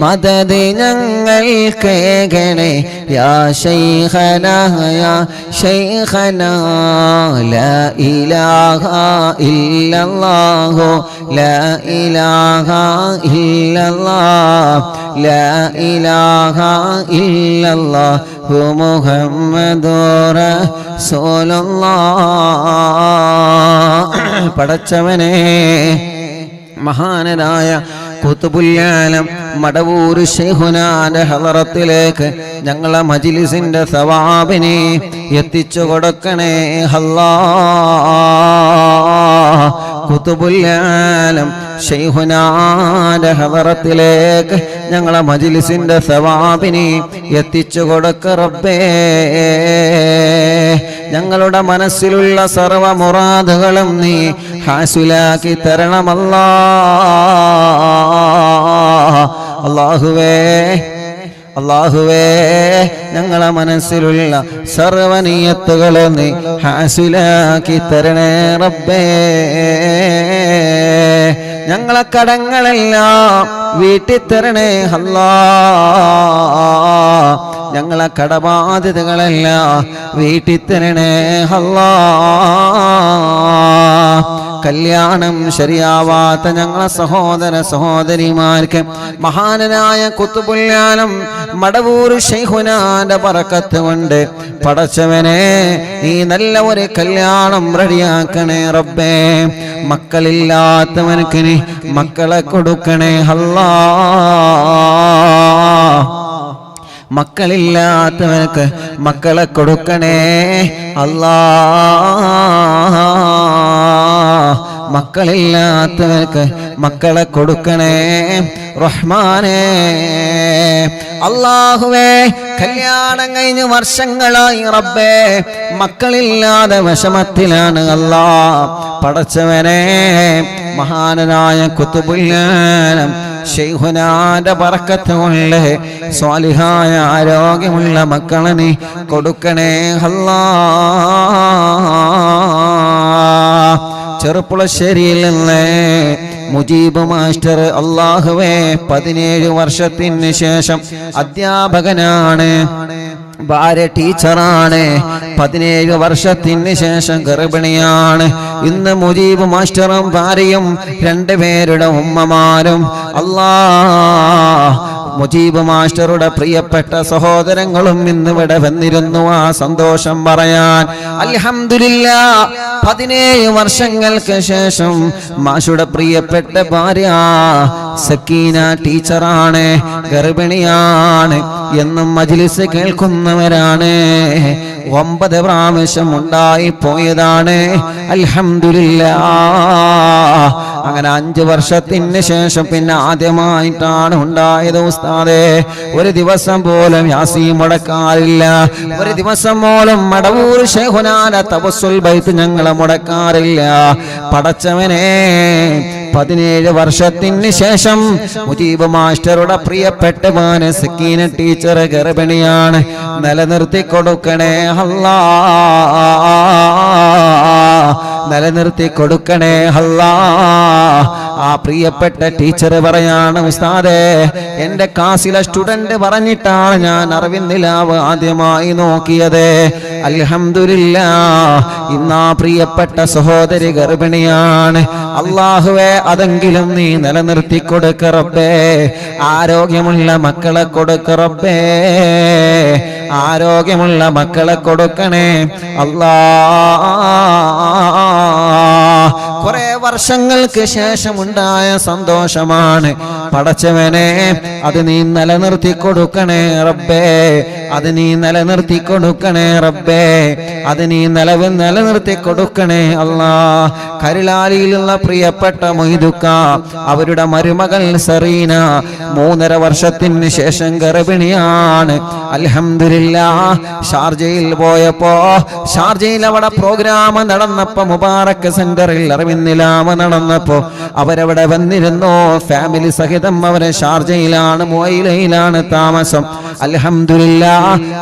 മദദ് ഞങ്ങൾക്ക് കേകണേ യാ ശൈഖനാ യാ ശൈഖനാ ലാ ഇലാഹ ഇല്ലല്ലാഹു ലാ ഇലാഹ ഇല്ലല്ലാഹ് ലാ ഇലാഹ ഇല്ലല്ലാഹു മുഹമ്മദുർ റസൂലുള്ളാഹ് പടച്ചവനെ മഹാനനായ ഖുതുബുൽ-ആലം മടവൂർ ശൈഖുനാന്റെ ഹളറത്തിലേക്ക് ഞങ്ങളെ മജ്ലിസിന്റെ സവാബിനെ എത്തിച്ചു കൊടുക്കണേ അല്ലാഹ് ഖുതുബുൽ-ആലം ശൈഖുനാന്റെ ഹളറത്തിലേക്ക് ഞങ്ങളെ മജ്ലിസിന്റെ സവാബിനെ എത്തിച്ചു കൊടുക്ക റബ്ബേ ഞങ്ങളുടെ മനസ്സിലുള്ള സർവ മുറാദുകളും നീ ഹാസിലാക്കി തരണമല്ലാഹ് അല്ലാഹുവേ ഞങ്ങളെ മനസ്സിലുള്ള സർവനിയത്തുകളും നീ ഹാസിലാക്കി തരണേ റബ്ബേ ഞങ്ങളെ കടങ്ങളെല്ലാം വീട്ടിൽ തരണേ അല്ലാഹ് ഞങ്ങളെ കടബാധ്യതകളെല്ലാം വീട്ടിൽ തരണേ അല്ലാഹ് കല്യാണം ശരിയാവാത്ത ഞങ്ങളെ സഹോദര സഹോദരിമാർക്ക് മഹാനനായ ഖുതുബുൽ-ആലം മടവൂർ ശൈഖുനാന്റെ ബറക്കത്ത് കൊണ്ട് പടച്ചവനെ നീ നല്ല ഒരു കല്യാണം റെഡിയാക്കണേ റബ്ബേ മക്കളില്ലാത്തവനക്ക് നീ മക്കളെ കൊടുക്കണേ അല്ലാഹ് മക്കളില്ലാത്തവർക്ക് മക്കളെ കൊടുക്കണേ അല്ലാഹ് മക്കളില്ലാത്തവർക്ക് മക്കളെ കൊടുക്കണേ റഹ്മാനേ അല്ലാഹുവേ കല്യാണം കഴിഞ്ഞ് വർഷങ്ങളായി റബ്ബേ മക്കളില്ലാതെ വിഷമത്തിലാണ് അല്ലാഹ് പടച്ചവനെ മഹാനനായ ഖുതുബുൽ-ആലം ശൈഖുനാന്റെ ബറക്കത്ത് കൊണ്ട് സ്വാലിഹായ ആരോഗ്യമുള്ള മക്കളെ നീ കൊടുക്കണേ അല്ലാഹ് ചെറുപ്പുളശ്ശേരിയിൽ നിന്ന് മുജീബ് മാസ്റ്റർ അല്ലാഹുവേ 17 വർഷത്തിന് ശേഷം അധ്യാപകനാണ് ഭാര്യ ടീച്ചറാണ് 17 വർഷത്തിന് ശേഷം ഗർഭിണിയാണ് ഇന്ന് മുജീബ് മാസ്റ്ററും ഭാര്യയും 2 പേരുടെ ഉമ്മമാരും അല്ലാഹ് മുജീബ് മാസ്റ്ററുടെ പ്രിയപ്പെട്ട സഹോദരങ്ങളും ഇന്ന് ഇവിടെ വന്നിരുന്നു ആ സന്തോഷം പറയാൻ അൽഹംദുലില്ലാഹ് 17 വർഷങ്ങൾക്ക് ശേഷം മാഷുടെ പ്രിയപ്പെട്ട ഭാര്യ സക്കീന ടീച്ചറാണ് ഗർഭിണിയാണ് എന്നും മജ്ലിസ് കേൾക്കുന്നവരാണ് 9 പ്രാവശ്യം ഉണ്ടായി പോയതാണ് അൽഹംദുലില്ലാഹ് അങ്ങനെ 5 വർഷത്തിന് ശേഷം പിന്നെ ആദ്യമായിട്ടാണ് ഉണ്ടായത് ഉസ്താദേ ഒരു ദിവസം പോലും യാസീൻ മുടക്കാറില്ല ഒരു ദിവസം പോലും മടവൂർ ശൈഖുനാന്റെ തവസ്സുൽ ബൈത്ത് ഞങ്ങളെ മുടക്കാറില്ല പടച്ചവനെ 17 വർഷത്തിന് ശേഷം മുജീബ് മാസ്റ്ററുടെ പ്രിയപ്പെട്ട മോനെ സക്കീന ടീച്ചർ ഗർഭിണിയാണ് നിലനിർത്തി കൊടുക്കണേ അല്ലാഹ് നിലനിർത്തി കൊടുക്കണേ അല്ലാഹ് ആ പ്രിയപ്പെട്ട ടീച്ചർ പറയാണ് ഉസ്താദേ എൻ്റെ ക്ലാസ്സിലെ സ്റ്റുഡന്റ് പറഞ്ഞിട്ടാണ് ഞാൻ അറിവിൻ നിലാവ് ആദ്യമായി നോക്കിയത് അൽഹംദുലില്ലാഹ് ഇന്നാ പ്രിയപ്പെട്ട സഹോദരി ഗർഭിണിയാണ് അല്ലാഹുവേ അതെങ്കിലും നീ നിലനിർത്തി കൊടുക്ക റബ്ബേ ആരോഗ്യമുള്ള മക്കളെ കൊടുക്ക റബ്ബേ ആരോഗ്യമുള്ള മക്കളെ കൊടുക്കണേ അല്ലാഹ് കുറെ വർഷങ്ങൾക്ക് ശേഷമുണ്ടായ സന്തോഷമാണ് പടച്ചവനെ അത് നീ നിലനിർത്തി കൊടുക്കണേ റബ്ബേ അത് നീ നിലനിർത്തി കൊടുക്കണേ റബ്ബേ, അത് നീ നിലനിർത്തി കൊടുക്കണേ അല്ലാ. കരുളാലിയിലുള്ള പ്രിയപ്പെട്ട മൊയ്തുക്ക, അവരുടെ മരുമകൾ സറീന 3.5 വർഷത്തിന് ശേഷം ഗർഭിണിയാണ്. അൽഹംദുലില്ലാഹ്. ഷാർജയിൽ പോയപ്പോ, ഷാർജയിൽ അവിടെ പ്രോഗ്രാം നടന്നപ്പോ, മുബാറക് സെന്ററിൽ അറിവിന്നിലാമ നടന്നപ്പോ അവരവിടെ വന്നിരുന്നു. ഫാമിലി സഹിതം അവരെ ഷാർജയിലാണ്, മുഅയിലയിലാണ് താമസം. അൽഹംദുലില്ലാഹ്.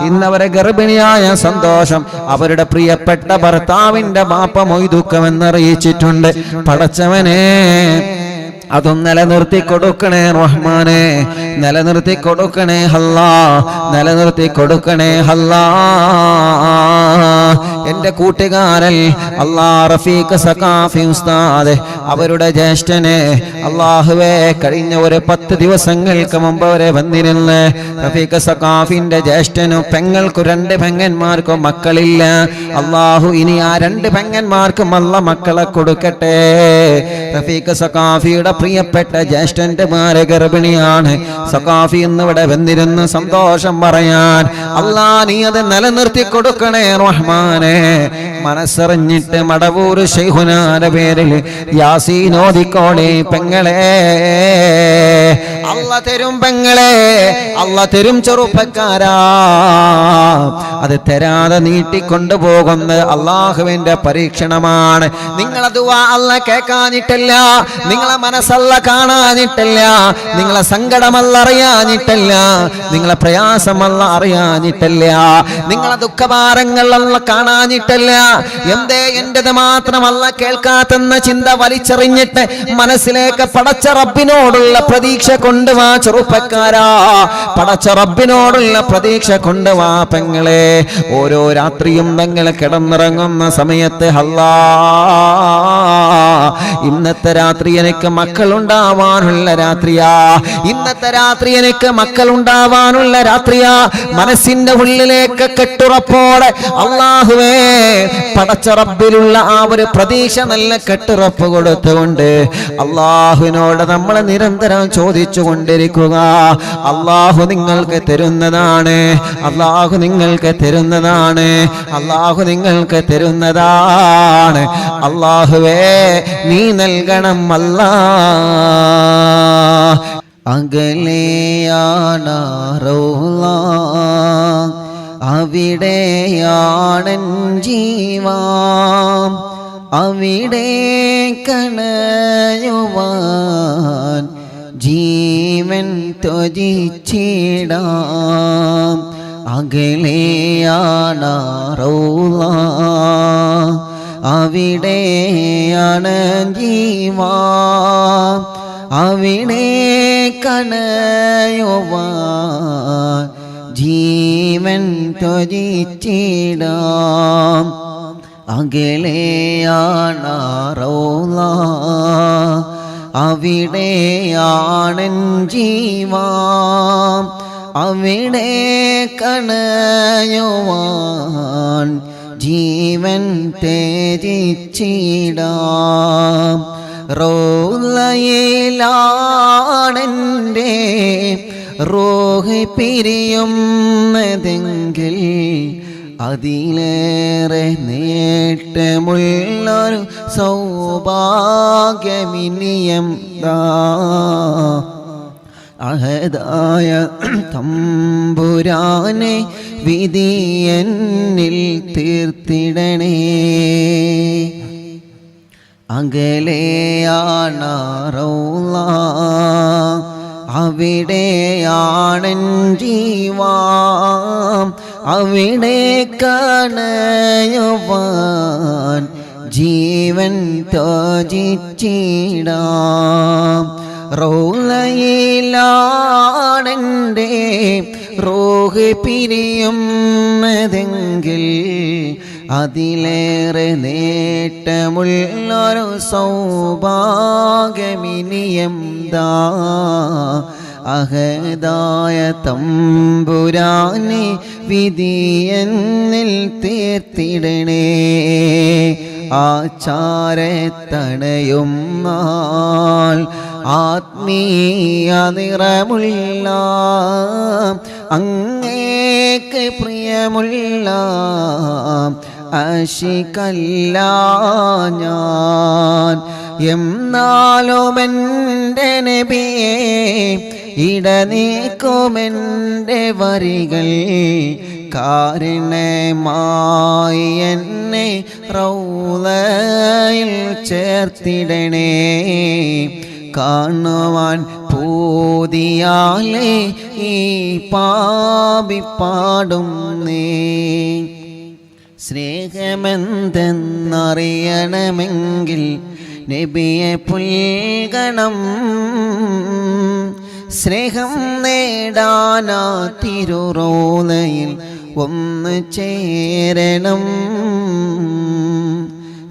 ഇന്നവരെ ഗർഭിണിയായ സന്തോഷം അവരുടെ പ്രിയപ്പെട്ട ഭർത്താവിന്റെ ബാപ്പ മൊയ്തുക്കമെന്നറിയിച്ചിട്ടുണ്ട്. പടച്ചവനെ, അതും നിലനിർത്തി കൊടുക്കണേ റഹ്മാനെ, നിലനിർത്തി കൊടുക്കണേ അല്ലാ, നിലനിർത്തി കൊടുക്കണേ അല്ലാ. എന്റെ കൂട്ടുകാരൻ അല്ലാ റഫീഖ് സഖാഫി ഉസ്താദ്, അവരുടെ ജ്യേഷ്ഠനെ അല്ലാഹുവേ കഴിഞ്ഞ ഒരു 10 ദിവസങ്ങൾക്ക് മുമ്പ് അവരെ വന്നിരുന്ന്. റഫീഖ് സഖാഫിന്റെ ജ്യേഷ്ഠനും പെങ്ങൾക്കും 2 പെങ്ങന്മാർക്കും മക്കളില്ല. അല്ലാഹു ഇനി ആ 2 പെങ്ങന്മാർക്കും അല്ല മക്കളെ കൊടുക്കട്ടെ. റഫീഖ് സഖാഫിയുടെ പ്രിയപ്പെട്ട ജ്യേഷ്ഠന്റെ മാരെ ഗർഭിണിയാണ്. സഖാഫി എന്നിവിടെ വന്നിരുന്ന് സന്തോഷം പറയാൻ. അല്ലാ നീ അത് നിലനിർത്തി കൊടുക്കണേ റഹ്മാനെ. മനസ്സറിഞ്ഞിട്ട് മടവൂർ ശൈഖുനാന്റെ പേരിൽ യാസീൻ ഓതിക്കോളെ പെങ്ങളെ. അല്ലാ തരും പെങ്ങളെ, അല്ലാ തരും ചെറുപ്പക്കാരാ. അത് തരാതെ നീട്ടിക്കൊണ്ടുപോകുന്ന അള്ളാഹുവിന്റെ പരീക്ഷണമാണ്. നിങ്ങളെ ദുആ അല്ലാഹ് കേൾക്കാനിട്ടല്ല, നിങ്ങളെ മനസ്സല്ല കാണാനിട്ടല്ല, നിങ്ങളെ സങ്കടമല്ല അറിയാനിട്ടല്ല, നിങ്ങളെ പ്രയാസമല്ല അറിയാനിട്ടല്ല, നിങ്ങളെ ദുഃഖഭാരങ്ങളല്ല കാണാനിട്ടല്ല. എന്തേ എന്റേത് മാത്രമല്ല കേൾക്കാത്തെന്ന ചിന്ത വലിച്ചെറിഞ്ഞിട്ട് മനസ്സിലേക്ക് പടച്ച റബ്ബിനോടുള്ള പ്രതീക്ഷ കൊണ്ടുവാ ചെറുപ്പക്കാരാ, പടച്ച റബ്ബിനോടുള്ള പ്രതീക്ഷ കൊണ്ടുവാ പെങ്ങളെ. ഓരോ രാത്രിയും നിങ്ങൾ കിടന്നിറങ്ങുന്ന സമയത്ത് അല്ലാ ഇന്നത്തെ രാത്രി എനിക്ക് മക്കളുണ്ടാവാനുള്ള രാത്രിയാ, ഇന്നത്തെ രാത്രി എനിക്ക് മക്കളുണ്ടാവാനുള്ള രാത്രിയാ. മനസ്സിന്റെ ഉള്ളിലേക്ക് കെട്ടുറപ്പോടെ അല്ലാഹുവേ പടച്ച റബ്ബിലുള്ള ആ ഒരു പ്രതീക്ഷ നല്ല കെട്ടുറപ്പ് കൊടുത്തുകൊണ്ട് അല്ലാഹുവിനോട് നമ്മൾ നിരന്തരം ചോദിച്ചു കൊണ്ടിരിക്കുക. അല്ലാഹു നിങ്ങൾക്ക് തരുന്നതാണ്, അല്ലാഹു നിങ്ങൾക്ക് തരുന്നതാണ്, അല്ലാഹു നിങ്ങൾക്ക് തരുന്നതാണ്. അല്ലാഹുവേ നീ നൽകണം അല്ലാ. അകലെയാണ് റൗള, അവിടെയാണൻ ജീവൻ, അവിടെ കണയുവാൻ ജീവൻ ത്യജിച്ചിടാം. അകലെയാണ് റൗള, അവിടെയാണ് ജീവൻ, അവിടെ കണയുവാൻ ജീവൻ ത്യജിച്ചിടാം. അകലെയാണ് റൗള, അവിടെയാണൻ ജീവൻ, അവിടെ കണയുവാൻ ജീവൻ ത്യജിച്ചിടാം. റൗളയിലാണെൻ്റെ റൂഹ് പിരിയുന്നതെങ്കിൽ അതിലേറെ നേട്ടമുള്ളൊരു സൗഭാഗ്യമിനിയം അഹദായ തമ്പുരാനെ വിധി എന്നിൽ തീർത്തിടണേ. അകലെയാണ് റൗള, അവിടെയാണൻ ജീവൻ, അവിടെ കണയുവാൻ ജീവൻ ത്യജിച്ചിടാം. റൗളയിലാണെൻ്റെ റൂഹ് പിരിയുന്നതെങ്കിൽ അതിലേറെ നേട്ടമുള്ളൊരു സൗഭാഗ്യമിനിയം അഹദായ തമ്പുരാനെ വിധി എന്നിൽ തീർത്തിടണേ. ആചാരത്തണയും നാൾ ആത്മീയ നിറമുള്ള അങ്ങേക്ക് പ്രിയമുള്ള ആശികല്ല ഞാൻ. എന്നാലും എൻ്റെ നബിയേ ഇടനീക്കുമെൻ്റെ വരികൾ കാരുണ്യമായി എന്നെ റൗളയിൽ ചേർത്തിടണേ. കാണുവാൻ പൂതിയാലേ ഈ പാപി പാടുന്നേ. സ്നേഹമെന്തെന്നറിയണമെങ്കിൽ നബിയെ പുൽകണം. സ്നേഹം നേടാനാ തിരുറോളയിൽ ഒന്ന് ചേരണം.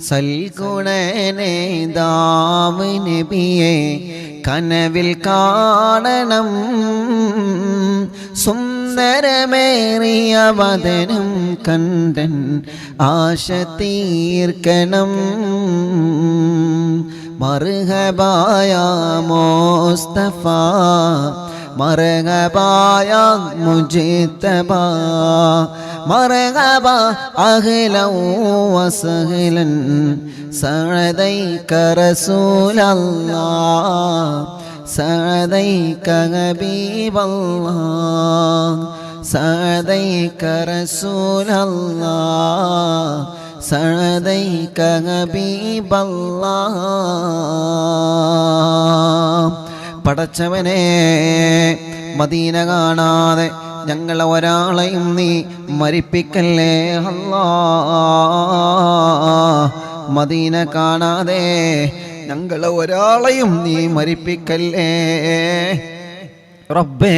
സൽഗുണനേതാവ് നബിയെ കനവിൽ കാണണം. സുന്ദരമേറിയ വദനം കണ്ടൻ ആശ തീർക്കണം. മർഹബായ മുസ്തഫ മർഹബായ മുജ്തബ മർഹബ അഹ്ലൻ വസഹ്ലൻ സഅദൈക റസൂലല്ലാഹ് സഅദൈക ഹബീബല്ലാഹ് സഅദൈക റസൂലല്ലാഹ് സഅദൈക ഹബീബല്ലാഹ്. പടച്ചവനെ, മദീന കാണാതെ ഞങ്ങളെ ഒരാളെയും നീ മരിപ്പിക്കല്ലേ അല്ലാഹ്. മദീന കാണാതെ ഞങ്ങളെ ഒരാളെയും നീ മരിപ്പിക്കല്ലേ റബ്ബേ.